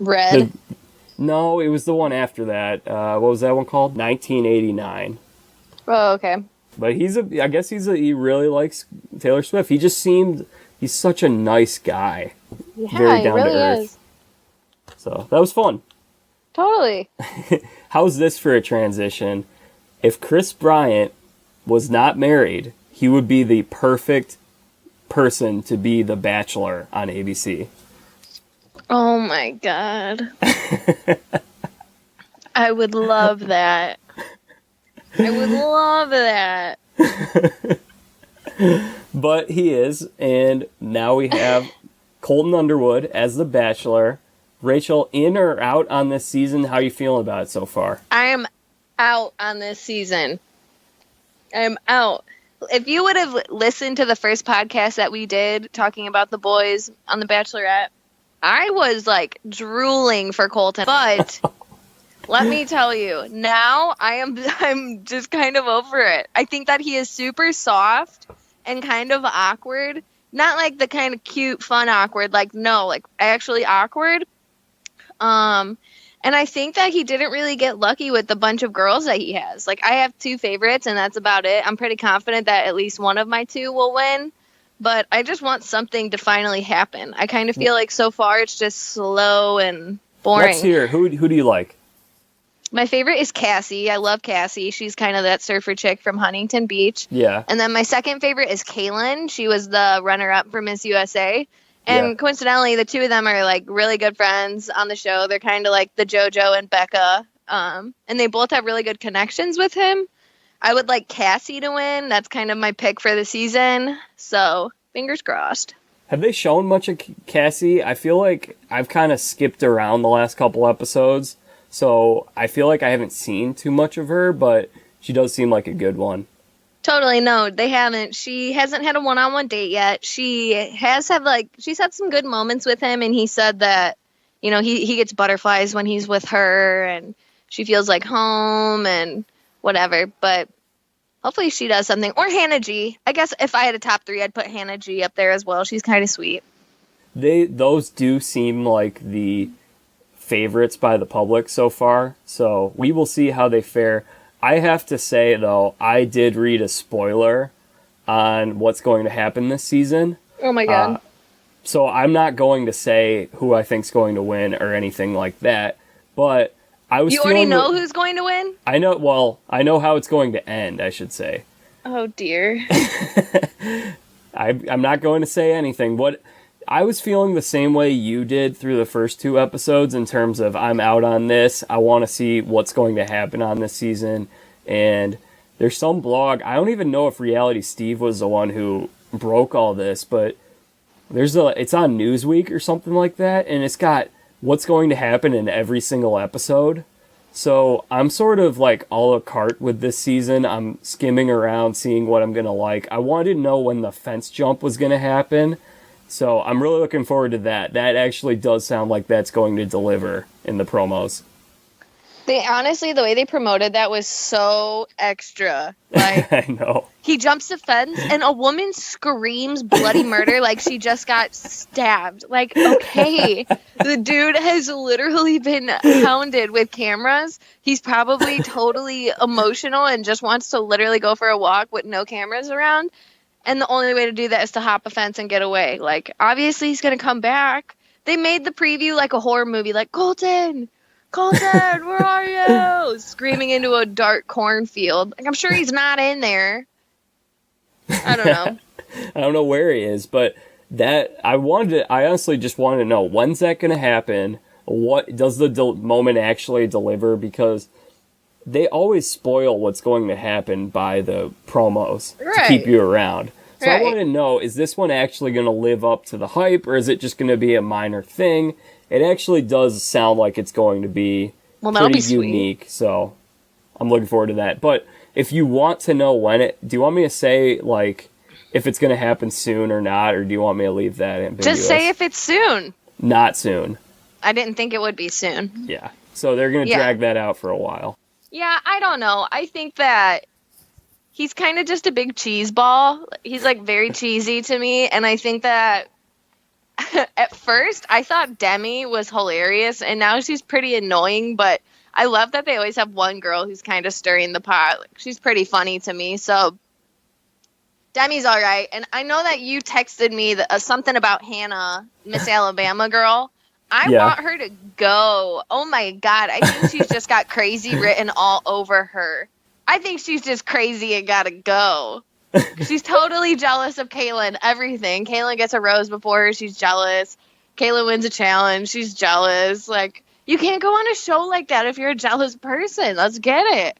Red? No, it was the one after that. What was that one called? 1989. Oh, okay. But he really likes Taylor Swift. He's such a nice guy. Yeah, very down he really to earth. is. So that was fun. Totally. How's this for a transition? If Chris Bryant was not married, he would be the perfect person to be the Bachelor on ABC. Oh my god. I would love that. I would love that. But he is, and now we have Colton Underwood as the Bachelor. Rachel, in or out on this season? How are you feeling about it so far? I am out on this season. I am out. If you would have listened to the first podcast that we did talking about the boys on The Bachelorette, I was like drooling for Colton, but let me tell you, now I'm just kind of over it. I think that he is super soft and kind of awkward. Not like the kind of cute, fun awkward, like no, like actually awkward. And I think that he didn't really get lucky with the bunch of girls that he has. Like I have 2 favorites and that's about it. I'm pretty confident that at least one of my 2 will win. But I just want something to finally happen. I kind of feel like so far it's just slow and boring. Let's hear. Who do you like? My favorite is Cassie. I love Cassie. She's kind of that surfer chick from Huntington Beach. Yeah. And then my second favorite is Kaylin. She was the runner-up for Miss USA. And coincidentally, the 2 of them are like really good friends on the show. They're kind of like the JoJo and Becca. And they both have really good connections with him. I would like Cassie to win. That's kind of my pick for the season. So, fingers crossed. Have they shown much of Cassie? I feel like I've kind of skipped around the last couple episodes, so I feel like I haven't seen too much of her, but she does seem like a good one. Totally, no, they haven't. She hasn't had a one-on-one date yet. She's had some good moments with him, and he said that, you know, he gets butterflies when he's with her, and she feels like home and whatever, but hopefully she does something. Or Hannah G. I guess if I had a top 3, I'd put Hannah G up there as well. She's kind of sweet. Those do seem like the favorites by the public so far, so we will see how they fare. I have to say, though, I did read a spoiler on what's going to happen this season. Oh, my God. So I'm not going to say who I think's going to win or anything like that, but I was. You already know who's going to win? I know. Well, I know how it's going to end, I should say. Oh, dear. I'm not going to say anything. What I was feeling the same way you did through the first 2 episodes in terms of I'm out on this. I want to see what's going to happen on this season. And there's some blog. I don't even know if Reality Steve was the one who broke all this, but it's on Newsweek or something like that. And it's got what's going to happen in every single episode. So I'm sort of like a la carte with this season. I'm skimming around, seeing what I'm going to like. I wanted to know when the fence jump was going to happen. So I'm really looking forward to that. That actually does sound like that's going to deliver in the promos. Honestly, the way they promoted that was so extra. Like, I know. He jumps the fence and a woman screams bloody murder like she just got stabbed. Like, okay, the dude has literally been hounded with cameras. He's probably totally emotional and just wants to literally go for a walk with no cameras around. And the only way to do that is to hop a fence and get away. Like, obviously he's going to come back. They made the preview like a horror movie, like, Colton, where are you? Screaming into a dark cornfield. Like, I'm sure he's not in there. I don't know. I don't know where he is, but I honestly just wanted to know, when's that going to happen? What does the moment actually deliver? Because they always spoil what's going to happen by the promos to keep you around. So I want to know, is this one actually going to live up to the hype, or is it just going to be a minor thing? It actually does sound like it's going to be pretty unique, so I'm looking forward to that. But if you want to know do you want me to say, like, if it's going to happen soon or not, or do you want me to leave that ambiguous? Just say if it's soon. Not soon. I didn't think it would be soon. Yeah, so they're going to drag that out for a while. Yeah, I don't know. I think that he's kind of just a big cheese ball. He's, like, very cheesy to me, and I think that at first I thought Demi was hilarious, and now she's pretty annoying, but I love that they always have one girl who's kind of stirring the pot. Like, she's pretty funny to me, so Demi's all right. And I know that you texted me something about Hannah, Miss Alabama girl. I want her to go. Oh, my God. I think she's just got crazy written all over her. I think she's just crazy and got to go. She's totally jealous of Kayla and everything. Kayla gets a rose before her. She's jealous. Kayla wins a challenge. She's jealous. Like, you can't go on a show like that if you're a jealous person. Let's get it.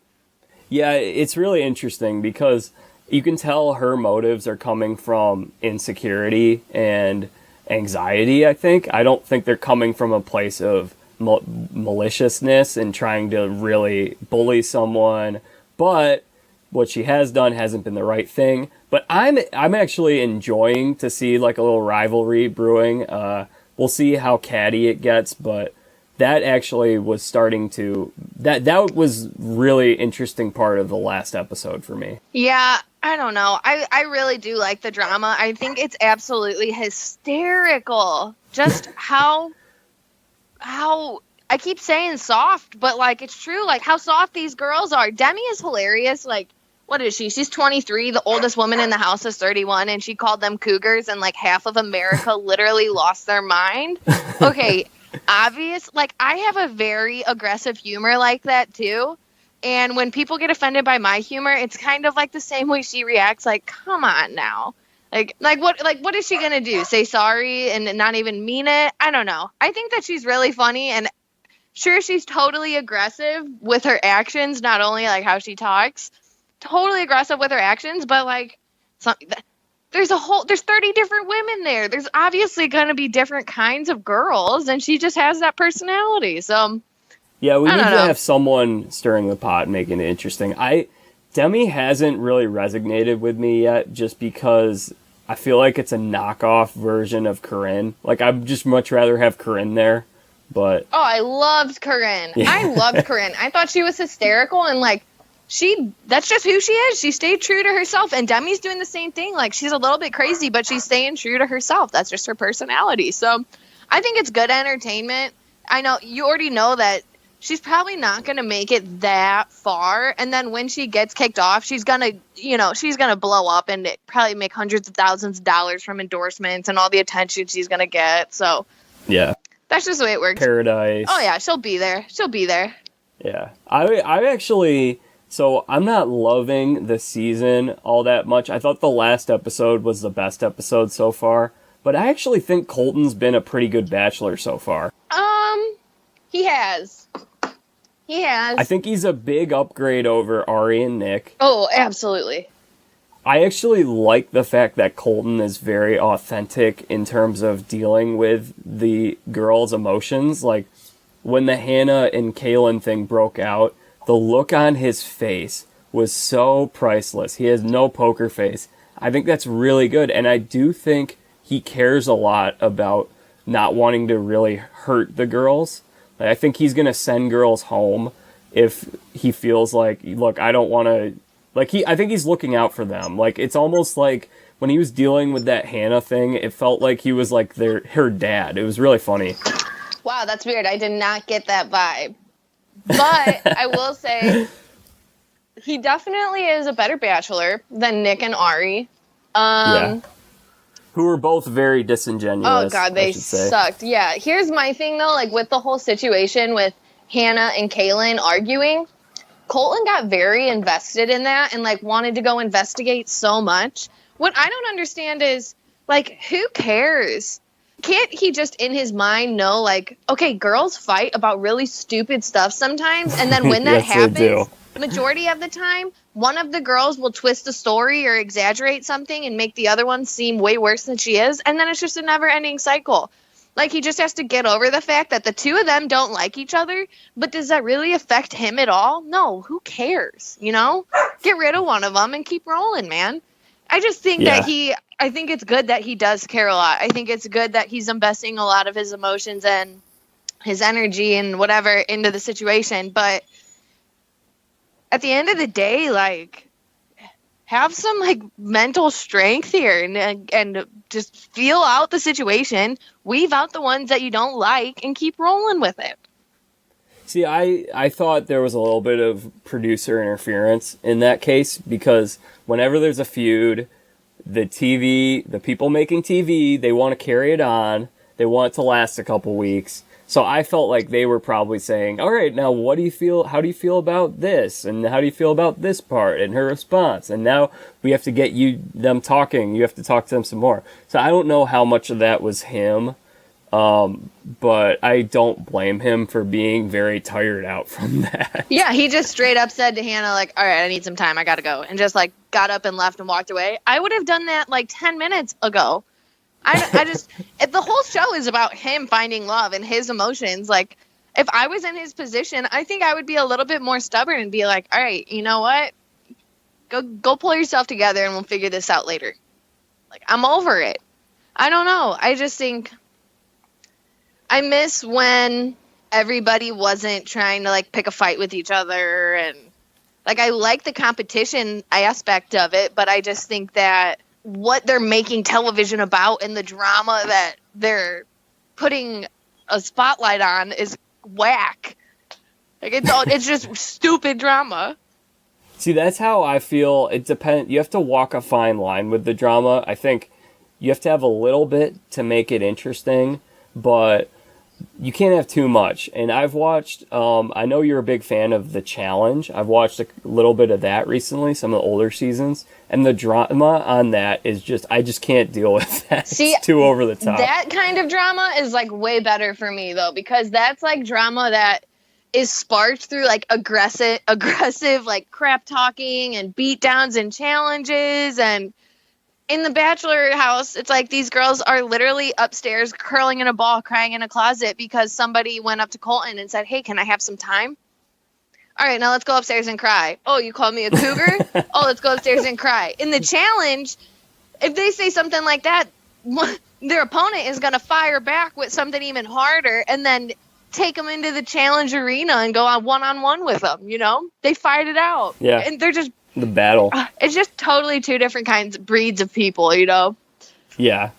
Yeah, it's really interesting because you can tell her motives are coming from insecurity and anxiety, I think. I don't think they're coming from a place of maliciousness and trying to really bully someone. But what she has done hasn't been the right thing. But I'm actually enjoying to see like a little rivalry brewing. We'll see how catty it gets, but that actually was starting to... That was really interesting part of the last episode for me. Yeah, I don't know. I really do like the drama. I think it's absolutely hysterical. Just how I keep saying soft, but like it's true. Like how soft these girls are. Demi is hilarious. Like, what is she? She's 23. The oldest woman in the house is 31, and she called them cougars, and like half of America literally lost their mind. Okay, obvious. Like I have a very aggressive humor like that too. And when people get offended by my humor, it's kind of like the same way she reacts. Like, come on now. Like what is she gonna do? Say sorry and not even mean it? I don't know. I think that she's really funny, and sure, she's totally aggressive with her actions, not only like how she talks. totally aggressive with her actions, but like, there's 30 different women there. There's obviously going to be different kinds of girls, and she just has that personality. So, yeah, we need to have someone stirring the pot, making it interesting. Demi hasn't really resonated with me yet, just because I feel like it's a knockoff version of Corinne. Like, I'd just much rather have Corinne there, but... Oh, I loved Corinne. Yeah. I loved Corinne. I thought she was hysterical, and, like, that's just who she is. She stayed true to herself, and Demi's doing the same thing. Like, she's a little bit crazy, but she's staying true to herself. That's just her personality. So, I think it's good entertainment. I know, you already know that she's probably not going to make it that far. And then when she gets kicked off, she's going to blow up and probably make hundreds of thousands of dollars from endorsements and all the attention she's going to get. So, yeah, that's just the way it works. Paradise. Oh, yeah, she'll be there. Yeah. I actually, so I'm not loving the season all that much. I thought the last episode was the best episode so far. But I actually think Colton's been a pretty good Bachelor so far. He has. I think he's a big upgrade over Ari and Nick. Oh, absolutely. I actually like the fact that Colton is very authentic in terms of dealing with the girls' emotions. Like, when the Hannah and Kaylin thing broke out, the look on his face was so priceless. He has no poker face. I think that's really good, and I do think he cares a lot about not wanting to really hurt the girls. Like, I think he's going to send girls home if he feels like, look, I don't want to... Like, I think he's looking out for them. Like, it's almost like when he was dealing with that Hannah thing, it felt like he was like her dad. It was really funny. Wow, that's weird. I did not get that vibe. But I will say, he definitely is a better Bachelor than Nick and Ari. Yeah. Who were both very disingenuous. Oh, God, they sucked. Yeah, here's my thing, though. Like, with the whole situation with Hannah and Kaylin arguing, Colton got very invested in that and, like, wanted to go investigate so much. What I don't understand is, like, who cares? Can't he just, in his mind, know, like, okay, girls fight about really stupid stuff sometimes, and then when that happens, majority of the time, one of the girls will twist the story or exaggerate something and make the other one seem way worse than she is, and then it's just a never-ending cycle. Like, he just has to get over the fact that the two of them don't like each other, but does that really affect him at all? No, who cares, you know? Get rid of one of them and keep rolling, man. I just think that I think it's good that he does care a lot. I think it's good that he's investing a lot of his emotions and his energy and whatever into the situation, but at the end of the day, like, have some, like, mental strength here and just feel out the situation, weave out the ones that you don't like, and keep rolling with it. See, I thought there was a little bit of producer interference in that case, because whenever there's a feud, the people making TV, they want to carry it on. They want it to last a couple weeks. So I felt like they were probably saying, all right, now how do you feel about this? And how do you feel about this part? And her response. And now we have to get them talking. You have to talk to them some more. So I don't know how much of that was him. But I don't blame him for being very tired out from that. Yeah, he just straight up said to Hannah, like, all right, I need some time. I got to go. And just, like, got up and left and walked away. I would have done that, like, 10 minutes ago. I just, the whole show is about him finding love and his emotions. Like, if I was in his position, I think I would be a little bit more stubborn and be like, all right, you know what? Go pull yourself together and we'll figure this out later. Like, I'm over it. I don't know. I just think I miss when everybody wasn't trying to, like, pick a fight with each other. And, like, I like the competition aspect of it, but I just think that what they're making television about and the drama that they're putting a spotlight on is whack. Like, it's just stupid drama. See, that's how I feel. It depends. You have to walk a fine line with the drama. I think you have to have a little bit to make it interesting, but you can't have too much. And I've watched, I know you're a big fan of The Challenge. I've watched a little bit of that recently, some of the older seasons. And the drama on that is just, I just can't deal with that. See, it's too over the top. That kind of drama is, like, way better for me, though, because that's, like, drama that is sparked through like aggressive like crap talking and beat downs and challenges. And in the Bachelor house, it's like these girls are literally upstairs curling in a ball, crying in a closet because somebody went up to Colton and said, hey, can I have some time? All right, now let's go upstairs and cry. Oh, you called me a cougar? Oh, let's go upstairs and cry. In the challenge, if they say something like that, their opponent is going to fire back with something even harder and then take them into the challenge arena and go on one-on-one with them, you know? They fight it out. Yeah. And they're just... The battle. It's just totally two different breeds of people, you know? Yeah.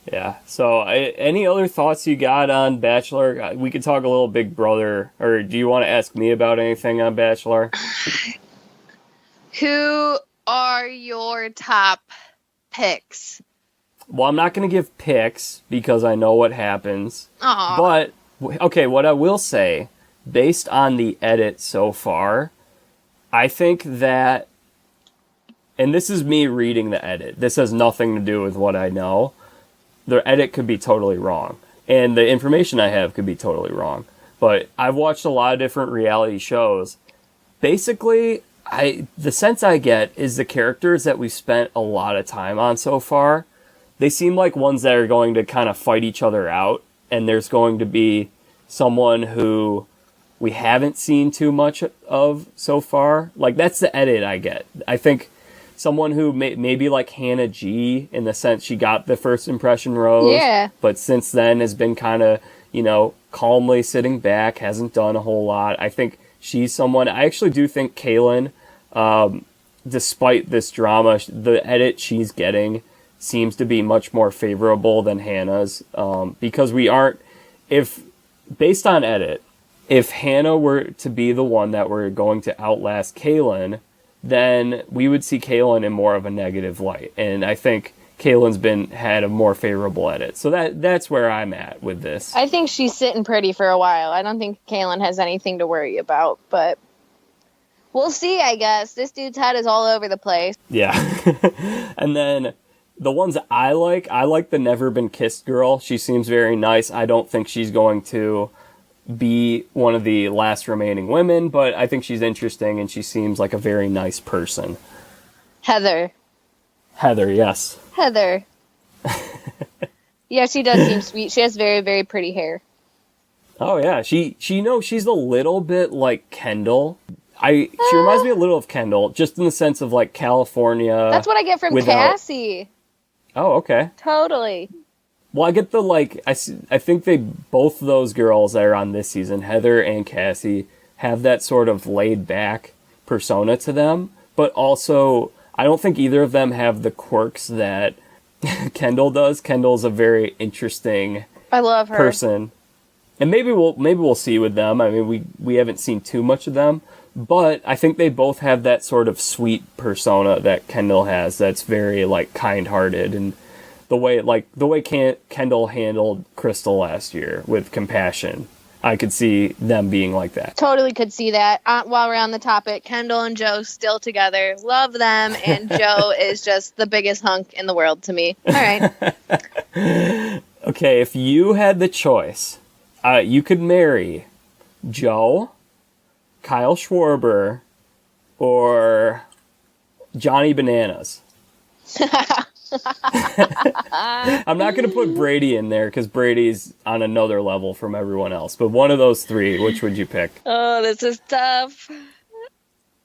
Yeah. So, any other thoughts you got on Bachelor? We could talk a little Big Brother, or do you want to ask me about anything on Bachelor? Who are your top picks? Well, I'm not going to give picks because I know what happens. Aww. But, okay, what I will say, based on the edit so far, I think that, and this is me reading the edit, this has nothing to do with what I know. The edit could be totally wrong, and the information I have could be totally wrong. But I've watched a lot of different reality shows. Basically, the sense I get is the characters that we've spent a lot of time on so far, they seem like ones that are going to kind of fight each other out, and there's going to be someone who we haven't seen too much of so far. Like, that's the edit I get. I think someone who maybe like Hannah G, in the sense she got the first impression rose, yeah, but since then has been kind of, you know, calmly sitting back, hasn't done a whole lot. I think she's someone, I actually do think Kaylin, despite this drama, the edit she's getting seems to be much more favorable than Hannah's, because we aren't, if, based on edit, if Hannah were to be the one that were going to outlast Kaylin, then we would see Kaylin in more of a negative light. And I think Kaylin's had a more favorable edit. So that's where I'm at with this. I think she's sitting pretty for a while. I don't think Kaylin has anything to worry about, but we'll see, I guess. This dude's head is all over the place. Yeah. And then the ones I like the Never Been Kissed girl. She seems very nice. I don't think she's going to be one of the last remaining women, but I think she's interesting and she seems like a very nice person. Heather, yes. Heather. Yeah, she does seem sweet. She has very, very pretty hair. Oh yeah, she she's a little bit like Kendall. She reminds me a little of Kendall, just in the sense of like California. That's what I get from Cassie. Oh, okay. Totally. Well, I get the, like, I think both those girls that are on this season, Heather and Cassie, have that sort of laid-back persona to them, but also, I don't think either of them have the quirks that Kendall does. Kendall's a very interesting I love her. person. And maybe we'll see with them. I mean, we haven't seen too much of them, but I think they both have that sort of sweet persona that Kendall has that's very, like, kind-hearted, and the way Kendall handled Crystal last year with compassion, I could see them being like that. Totally could see that. While we're on the topic, Kendall and Joe still together. Love them, and Joe is just the biggest hunk in the world to me. All right. Okay, if you had the choice, you could marry Joe, Kyle Schwarber, or Johnny Bananas. I'm not going to put Brady in there because Brady's on another level from everyone else. But one of those three, which would you pick? Oh, this is tough.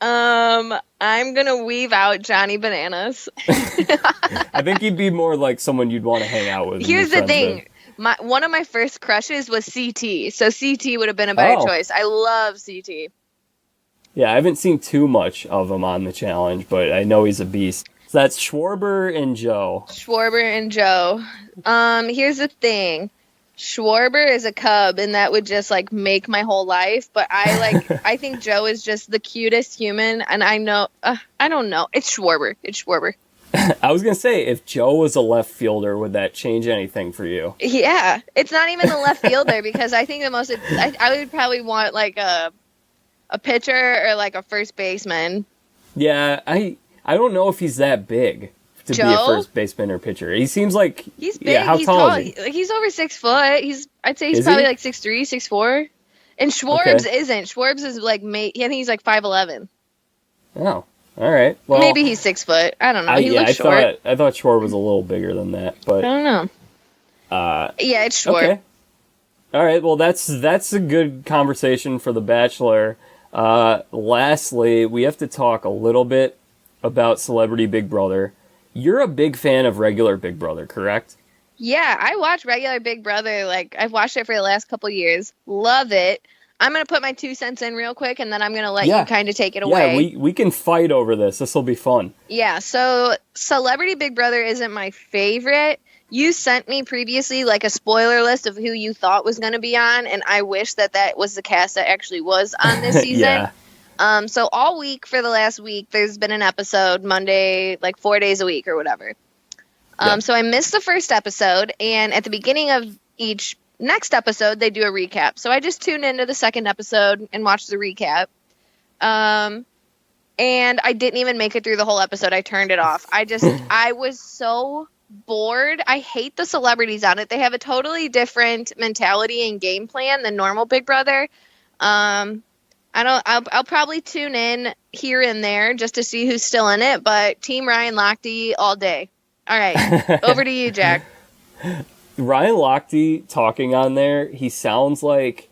I'm going to weave out Johnny Bananas. I think he'd be more like someone you'd want to hang out with. Here's the thing. One of my first crushes was CT. So CT would have been a better choice. I love CT. Yeah, I haven't seen too much of him on the challenge, but I know he's a beast. So that's Schwarber and Joe. Here's the thing. Schwarber is a cub, and that would just, like, make my whole life. But I think Joe is just the cutest human, and I don't know. It's Schwarber. I was going to say, if Joe was a left fielder, would that change anything for you? Yeah. It's not even the left fielder, because I think I would probably want, like, a pitcher or, like, a first baseman. Yeah, I don't know if he's that big to Joe? be a first baseman or pitcher. He seems like he's big. Yeah, how he's tall tall. is he? He's over 6 foot. I'd say he's probably like 6'3", 6'4". And Schwarbs isn't. Schwarbs is like, and he's like 5'11". Oh, all right. Well, maybe he's 6 foot. I don't know. He looks short. I thought Schwarb was a little bigger than that, but I don't know. Yeah, it's short. Okay. All right. Well, that's a good conversation for The Bachelor. Lastly, we have to talk a little bit about Celebrity Big Brother. You're a big fan of regular Big Brother, correct? Yeah, I watch regular Big Brother. Like, I've watched it for the last couple years. Love it. I'm going to put my 2 cents in real quick, and then I'm going to let you kind of take it away. Yeah, we can fight over this. This will be fun. Yeah, so Celebrity Big Brother isn't my favorite. You sent me previously, like, a spoiler list of who you thought was going to be on, and I wish that was the cast that actually was on this season. Yeah. So all week for the last week, there's been an episode, Monday, like 4 days a week or whatever. So I missed the first episode, and at the beginning of each next episode, they do a recap. So I just tuned into the second episode and watched the recap. And I didn't even make it through the whole episode. I turned it off. I was so bored. I hate the celebrities on it. They have a totally different mentality and game plan than normal Big Brother. I'll probably tune in here and there just to see who's still in it, but Team Ryan Lochte all day. All right, over to you, Jack. Ryan Lochte talking on there, he sounds like,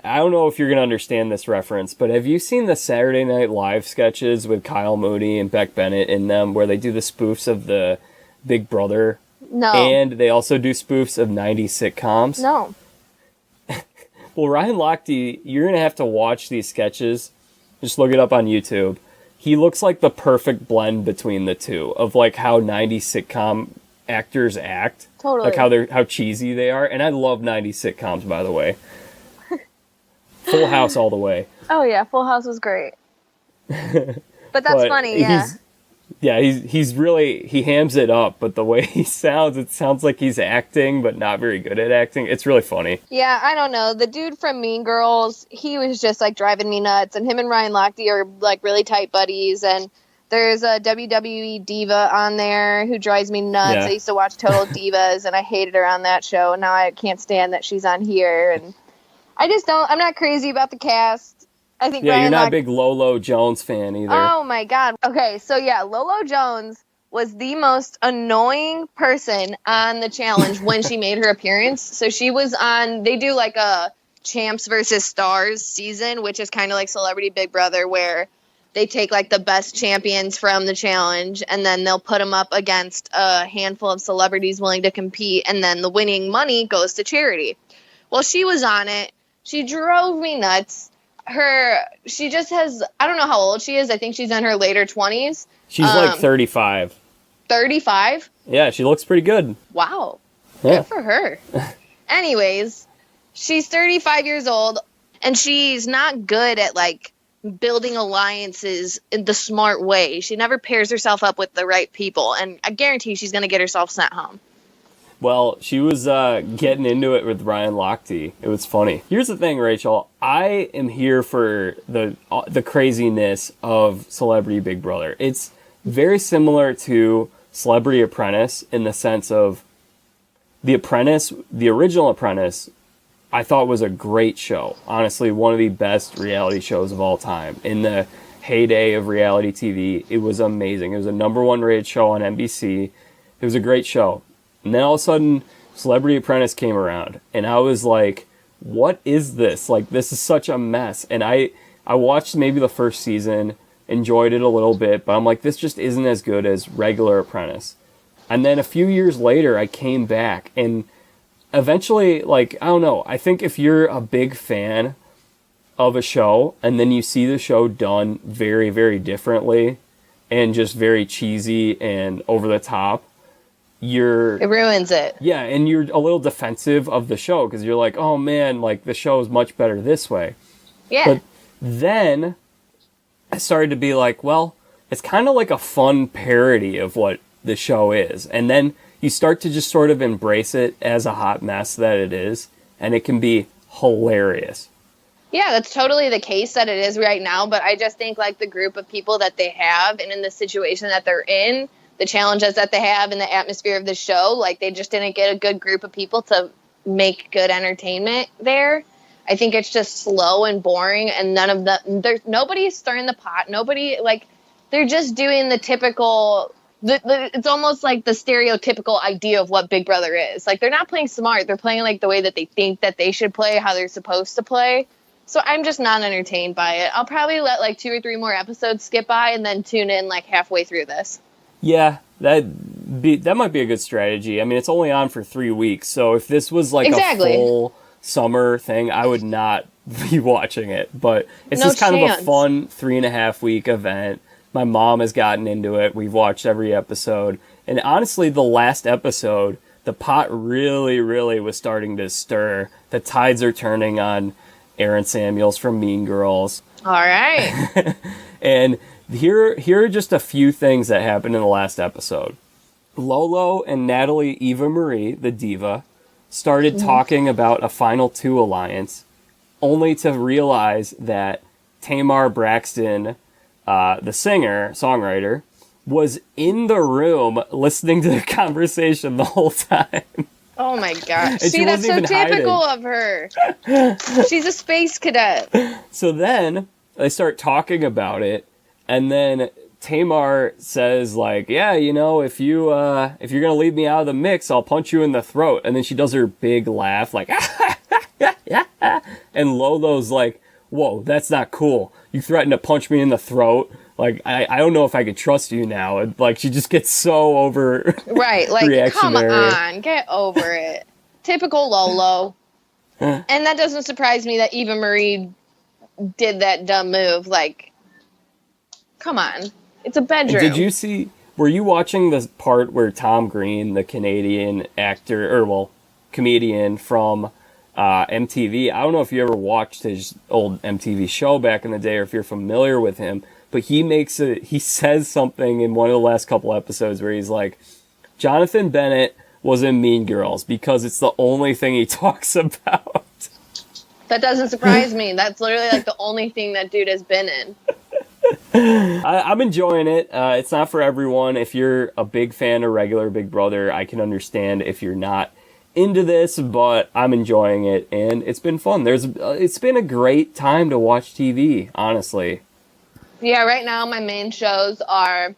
I don't know if you're going to understand this reference, but have you seen the Saturday Night Live sketches with Kyle Mooney and Beck Bennett in them where they do the spoofs of the Big Brother? No. And they also do spoofs of 90s sitcoms? No. Well, Ryan Lochte, you're going to have to watch these sketches. Just look it up on YouTube. He looks like the perfect blend between the two of like how 90s sitcom actors act. Totally. Like how cheesy they are. And I love 90s sitcoms, by the way. Full House all the way. Oh yeah, Full House was great. But that's funny, yeah. He's really, he hams it up, but the way he sounds, it sounds like he's acting, but not very good at acting. It's really funny. Yeah, I don't know. The dude from Mean Girls, he was just like driving me nuts, and him and Ryan Lochte are like really tight buddies, and there's a WWE diva on there who drives me nuts. Yeah. I used to watch Total Divas, and I hated her on that show, and now I can't stand that she's on here, and I'm not crazy about the cast. I think Ryan, you're not a big Lolo Jones fan either. Oh my God. Okay, so yeah, Lolo Jones was the most annoying person on the challenge when she made her appearance. So she was on, they do like a Champs versus Stars season, which is kind of like Celebrity Big Brother, where they take like the best champions from the challenge and then they'll put them up against a handful of celebrities willing to compete, and then the winning money goes to charity. Well, she was on it. She drove me nuts. She just has, I don't know how old she is. I think she's in her later 20s. She's like 35. 35? Yeah, she looks pretty good. Wow. Yeah. Good for her. Anyways, she's 35 years old, and she's not good at, like, building alliances in the smart way. She never pairs herself up with the right people, and I guarantee she's going to get herself sent home. Well, she was getting into it with Ryan Lochte. It was funny. Here's the thing, Rachel. I am here for the craziness of Celebrity Big Brother. It's very similar to Celebrity Apprentice in the sense of The Apprentice, the original Apprentice, I thought was a great show. Honestly, one of the best reality shows of all time. In the heyday of reality TV, it was amazing. It was a #1 rated show on NBC. It was a great show. And then all of a sudden, Celebrity Apprentice came around, and I was like, what is this? Like, this is such a mess. And I watched maybe the first season, enjoyed it a little bit, but I'm like, this just isn't as good as regular Apprentice. And then a few years later, I came back, and eventually, like, I don't know, I think if you're a big fan of a show, and then you see the show done very, very differently, and just very cheesy and over the top, it ruins it. Yeah, and you're a little defensive of the show because you're like, oh man, like the show is much better this way. Yeah. But then I started to be like, well, it's kind of like a fun parody of what the show is. And then you start to just sort of embrace it as a hot mess that it is, and it can be hilarious. Yeah, that's totally the case that it is right now, but I just think like the group of people that they have and in the situation that they're in, the challenges that they have and the atmosphere of the show, like they just didn't get a good group of people to make good entertainment there. I think it's just slow and boring, and nobody's stirring the pot. Nobody, like, they're just doing the typical, it's almost like the stereotypical idea of what Big Brother is. Like, they're not playing smart. They're playing, like, the way that they think that they should play, how they're supposed to play. So I'm just not entertained by it. I'll probably let, like, 2 or 3 more episodes skip by and then tune in, like, halfway through this. Yeah, that might be a good strategy. I mean, it's only on for 3 weeks, so if this was, like, a full summer thing, I would not be watching it. But it's just kind of a fun 3.5-week event. My mom has gotten into it. We've watched every episode. And honestly, the last episode, the pot really, really was starting to stir. The tides are turning on Aaron Samuels from Mean Girls. All right. And here are just a few things that happened in the last episode. Lolo and Natalie Eva Marie, the diva, started talking about a Final Two alliance, only to realize that Tamar Braxton, the songwriter, was in the room listening to the conversation the whole time. Oh my gosh. See, that's so typical of her. She's a space cadet. So then they start talking about it, and then Tamar says, like, yeah, you know, if you're gonna leave me out of the mix, I'll punch you in the throat. And then she does her big laugh, like, and Lolo's like, whoa, that's not cool. You threatened to punch me in the throat. Like, I don't know if I could trust you now. And, like, she just gets so over right, like, come on, get over it. Typical Lolo. And that doesn't surprise me that Eva Marie did that dumb move. Like, come on. It's a bedroom. Were you watching the part where Tom Green, the Canadian comedian from MTV, I don't know if you ever watched his old MTV show back in the day or if you're familiar with him, but he says something in one of the last couple episodes where he's like, Jonathan Bennett was in Mean Girls because it's the only thing he talks about. That doesn't surprise me. That's literally like the only thing that dude has been in. I'm enjoying it. It's not for everyone. If you're a big fan of regular Big Brother, I can understand if you're not into this, but I'm enjoying it, and it's been fun. It's been a great time to watch TV, honestly. Yeah, right now my main shows are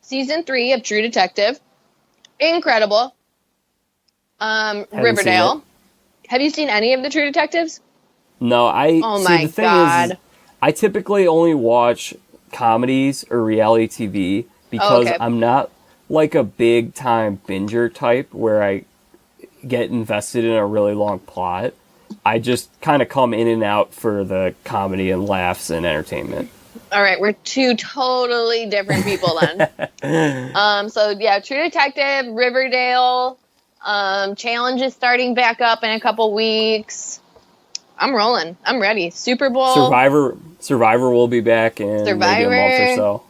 season 3 of True Detective, incredible. Riverdale. Have you seen any of the True Detectives? No, Oh my God. I typically only watch comedies or reality TV because I'm not like a big time binger type where I get invested in a really long plot. I just kind of come in and out for the comedy and laughs and entertainment. All right, we're 2 totally different people then. So yeah, True Detective, Riverdale, Challenge is starting back up in a couple weeks. I'm rolling. I'm ready. Super Bowl. Survivor will be back in maybe a month or so.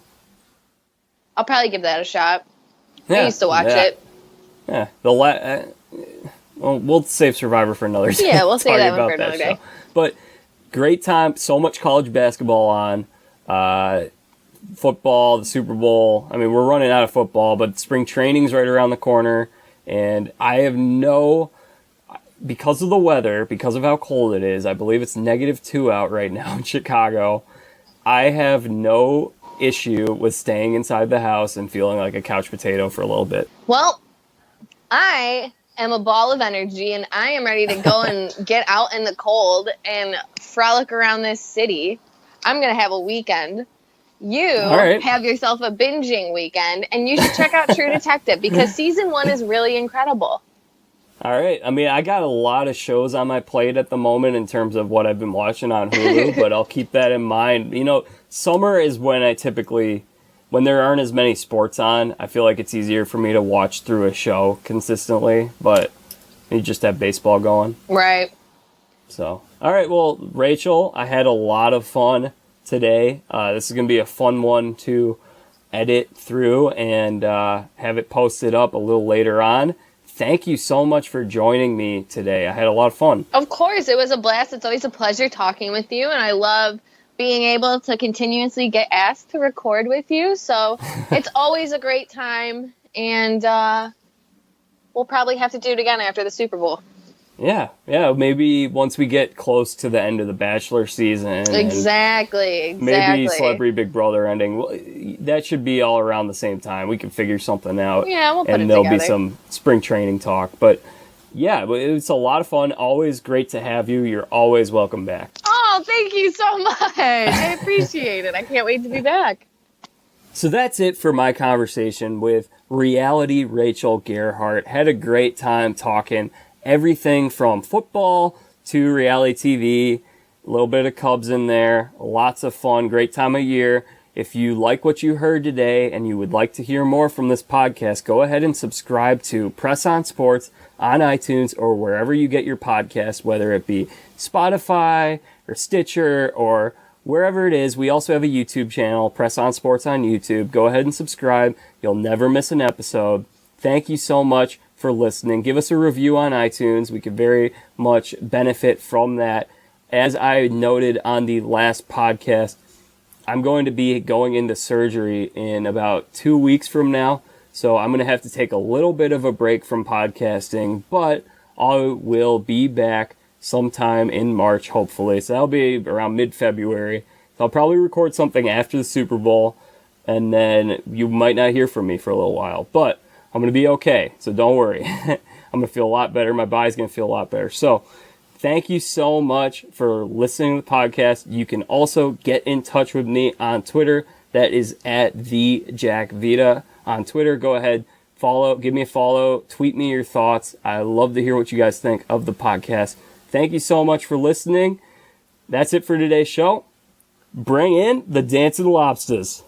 I'll probably give that a shot. I used to watch it. Yeah, we'll save Survivor for another day. Yeah, we'll save that one for another day. But great time. So much college basketball on. Football, the Super Bowl. I mean, we're running out of football, but spring training's right around the corner. And I have because of the weather, because of how cold it is, I believe it's -2 out right now in Chicago. I have no issue with staying inside the house and feeling like a couch potato for a little bit. Well, I am a ball of energy, and I am ready to go and get out in the cold and frolic around this city. I'm going to have a weekend. You have yourself a binging weekend, and you should check out True Detective because season 1 is really incredible. All right. I mean, I got a lot of shows on my plate at the moment in terms of what I've been watching on Hulu, but I'll keep that in mind. You know, summer is when when there aren't as many sports on, I feel like it's easier for me to watch through a show consistently, but you just have baseball going. Right. So, all right. Well, Rachel, I had a lot of fun today. This is going to be a fun one to edit through and have it posted up a little later on. Thank you so much for joining me today. I had a lot of fun. Of course. It was a blast. It's always a pleasure talking with you, and I love being able to continuously get asked to record with you. So it's always a great time, and we'll probably have to do it again after the Super Bowl. Yeah, maybe once we get close to the end of the Bachelor season. Exactly. Maybe Celebrity Big Brother ending. Well, that should be all around the same time. We can figure something out. Yeah, we'll put it and there'll together. be some spring training talk. But yeah, it's a lot of fun. Always great to have you. You're always welcome back. Oh, thank you so much. I appreciate it. I can't wait to be back. So that's it for my conversation with reality Rachel Gerhardt. Had a great time talking everything from football to reality TV, a little bit of Cubs in there, lots of fun, great time of year. If you like what you heard today and you would like to hear more from this podcast, go ahead and subscribe to Press On Sports on iTunes or wherever you get your podcast, whether it be Spotify or Stitcher or wherever it is. We also have a YouTube channel, Press On Sports on YouTube. Go ahead and subscribe. You'll never miss an episode. Thank you so much for listening. Give us a review on iTunes. We could very much benefit from that. As I noted on the last podcast, I'm going to be going into surgery in about 2 weeks from now. So I'm going to have to take a little bit of a break from podcasting, but I will be back sometime in March, hopefully. So that'll be around mid-February. So I'll probably record something after the Super Bowl, and then you might not hear from me for a little while. But I'm going to be okay, so don't worry. I'm going to feel a lot better. My body's going to feel a lot better. So thank you so much for listening to the podcast. You can also get in touch with me on Twitter. That is at @TheJackVita on Twitter. Go ahead, give me a follow, tweet me your thoughts. I love to hear what you guys think of the podcast. Thank you so much for listening. That's it for today's show. Bring in the Dance of the Lobsters.